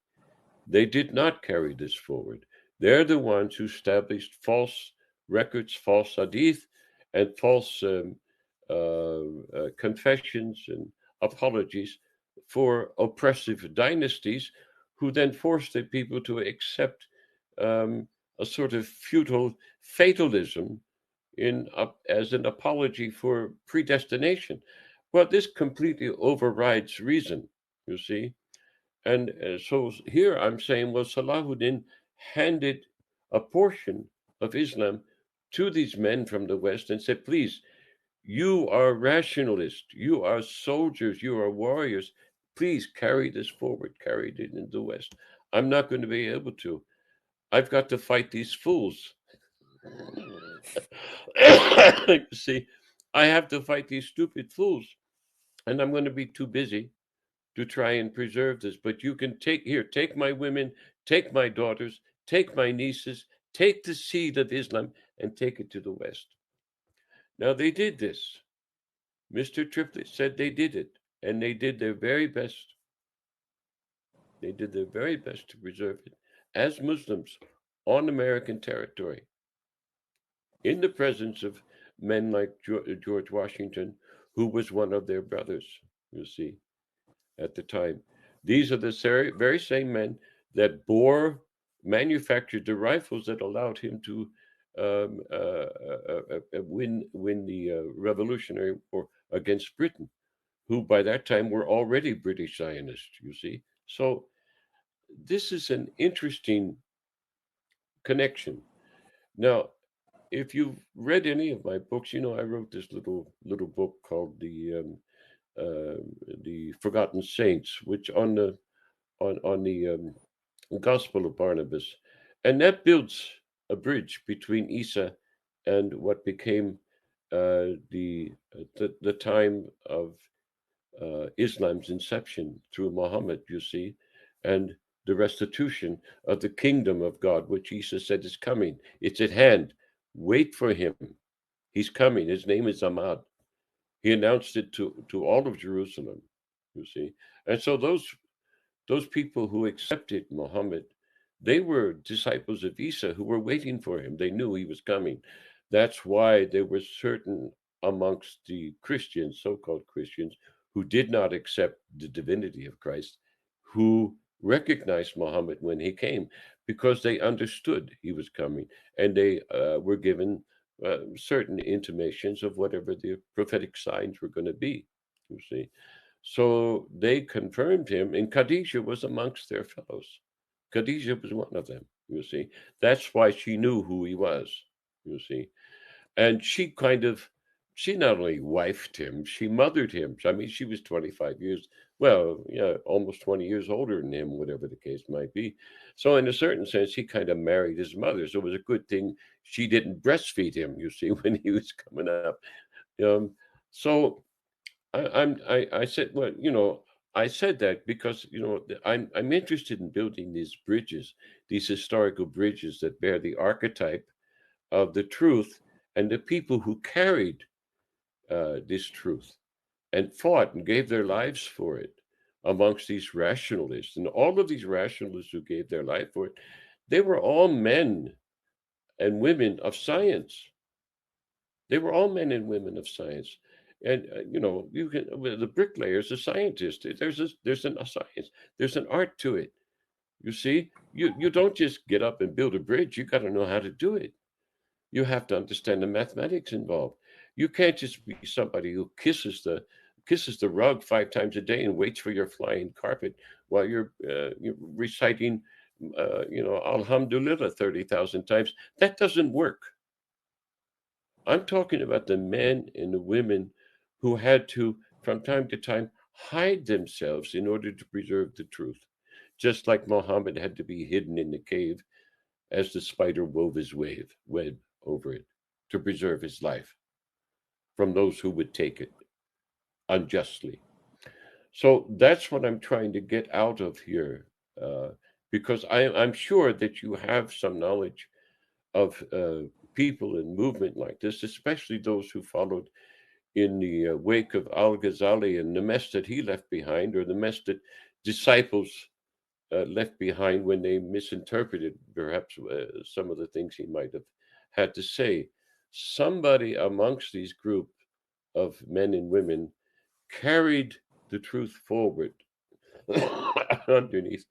They did not carry this forward. They're the ones who established false records, false hadith, and false confessions and apologies for oppressive dynasties who then forced the people to accept a sort of futile fatalism as an apology for predestination. Well, this completely overrides reason, you see. And so here I'm saying, well, Salahuddin handed a portion of Islam to these men from the West and said, please, you are rationalists, you are soldiers, you are warriors. Please carry this forward, carry it in the West. I'm not going to be able to. I've got to fight these fools. See, I have to fight these stupid fools. and I'm going to be too busy to try and preserve this. But you can take my women, take my daughters, take my nieces, take the seed of Islam and take it to the West. Now they did this. Mr. Triplett said they did it, and they did their very best. They did their very best to preserve it as Muslims on American territory, in the presence of men like George Washington, who was one of their brothers, you see, at the time. These are the very same men that manufactured the rifles that allowed him to win the Revolutionary War against Britain, who by that time were already British Zionists, you see. So this is an interesting connection. Now, if you've read any of my books, you know I wrote this little book called the Forgotten Saints, which on the Gospel of Barnabas, and that builds a bridge between Isa and what became the time of Islam's inception through Muhammad, you see, and the restitution of the kingdom of God, which Isa said is coming. It's at hand. Wait for him. He's coming. His name is Ahmad. He announced it to all of Jerusalem, you see. And so those people who accepted Muhammad, they were disciples of Isa who were waiting for him. They knew he was coming. That's why there were certain amongst the Christians, so-called Christians, who did not accept the divinity of Christ, who recognized Muhammad when he came, because they understood he was coming, and they were given certain intimations of whatever the prophetic signs were going to be, you see. So they confirmed him, and Khadijah was amongst their fellows. Khadijah was one of them, you see. That's why she knew who he was, you see. And she not only wifed him, she mothered him. I mean, she was 25 years, well, yeah, almost 20 years older than him, whatever the case might be. So, in a certain sense, he kind of married his mother. So, it was a good thing she didn't breastfeed him, you see, when he was coming up. So, I said, well, I said that because I'm interested in building these bridges, these historical bridges that bear the archetype of the truth and the people who carried this truth and fought and gave their lives for it amongst these rationalists. And all of these rationalists who gave their life for it, they were all men and women of science. They were all men and women of science. And you can the bricklayer is a scientist. There's a science. There's an art to it. You see, you don't just get up and build a bridge. You got to know how to do it. You have to understand the mathematics involved. You can't just be somebody who kisses the rug 5 times a day and waits for your flying carpet while you're reciting, Alhamdulillah 30,000 times. That doesn't work. I'm talking about the men and the women who had to, from time to time, hide themselves in order to preserve the truth, just like Muhammad had to be hidden in the cave as the spider wove his web over it to preserve his life from those who would take it unjustly. So that's what I'm trying to get out of here, uh, because I'm sure that you have some knowledge of people in movement like this, especially those who followed in the wake of Al-Ghazali and the mess that he left behind, or the mess that disciples left behind when they misinterpreted perhaps some of the things he might have had to say. Somebody amongst these group of men and women carried the truth forward underneath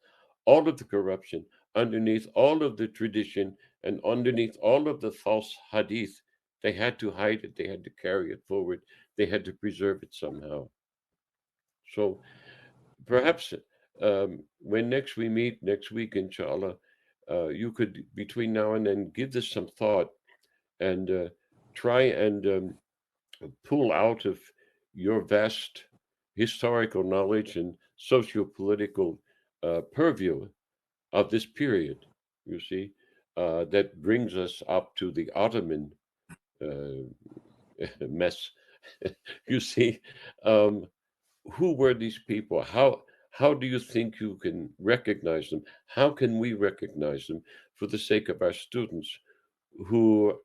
all of the corruption, underneath all of the tradition, and underneath all of the false hadith. They had to hide it, they had to carry it forward, they had to preserve it somehow. So perhaps when next we meet next week, inshallah, you could between now and then give this some thought and try and pull out of your vast historical knowledge and socio-political purview of this period, you see, that brings us up to the Ottoman uh, mess, you see. Um, who were these people? How do you think you can recognize them? How can we recognize them for the sake of our students who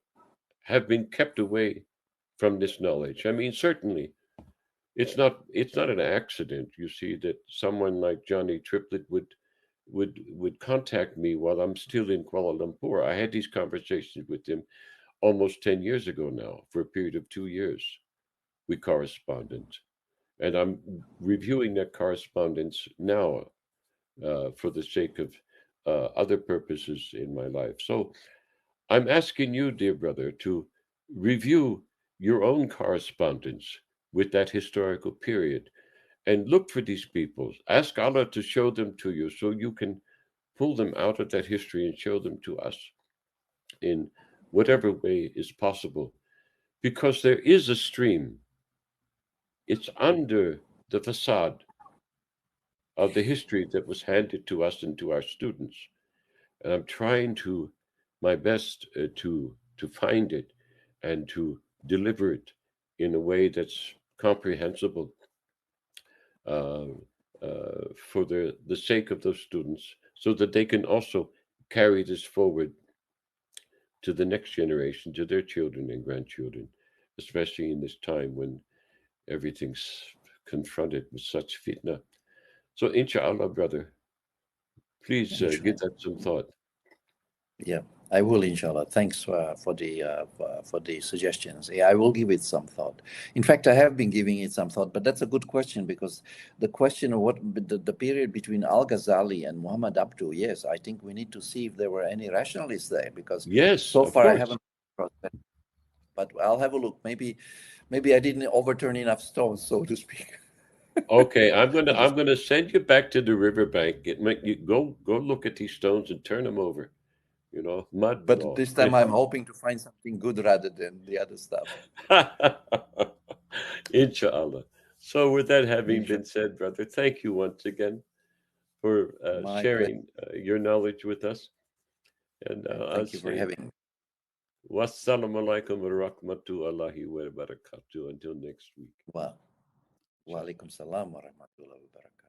have been kept away from this knowledge? I mean, certainly it's not an accident, you see, that someone like Johnny Triplett would contact me while I'm still in Kuala Lumpur. I had these conversations with him almost 10 years ago now. For a period of 2 years we corresponded, and I'm reviewing that correspondence now for the sake of other purposes in my life. So I'm asking you, dear brother, to review your own correspondence with that historical period and look for these people. Ask Allah to show them to you so you can pull them out of that history and show them to us in whatever way is possible. Because there is a stream, it's under the facade of the history that was handed to us and to our students. And I'm trying to my best to find it and to deliver it in a way that's comprehensible uh, for the sake of those students, so that they can also carry this forward to the next generation, to their children and grandchildren, especially in this time when everything's confronted with such fitna. So, inshallah, brother, please give Inshallah. that some thought. Yeah, I will, inshallah. Thanks for the suggestions. Yeah, I will give it some thought. In fact, I have been giving it some thought, but that's a good question, because the question of what the period between Al-Ghazali and Muhammad Abdu, yes, I think we need to see if there were any rationalists there, because Yes, so of far I course. haven't. But I'll have a look. Maybe I didn't overturn enough stones, so to speak. Okay, I'm gonna At I'm this, gonna send you back to the riverbank. Make you go look at these stones and turn them over. Mud and but all. this time I'm hoping to find something good rather than the other stuff. Inshallah. So, with that having Inshallah. been said, brother, thank you once again for My pleasure. sharing your knowledge with us. And And I'll thank you for say, having me. wassalamu alaikum wa rahmatullahi wa barakatuh. Until next week. Wa Inshallah. Walaikum salam wa rahmatullahi wa barakatuh.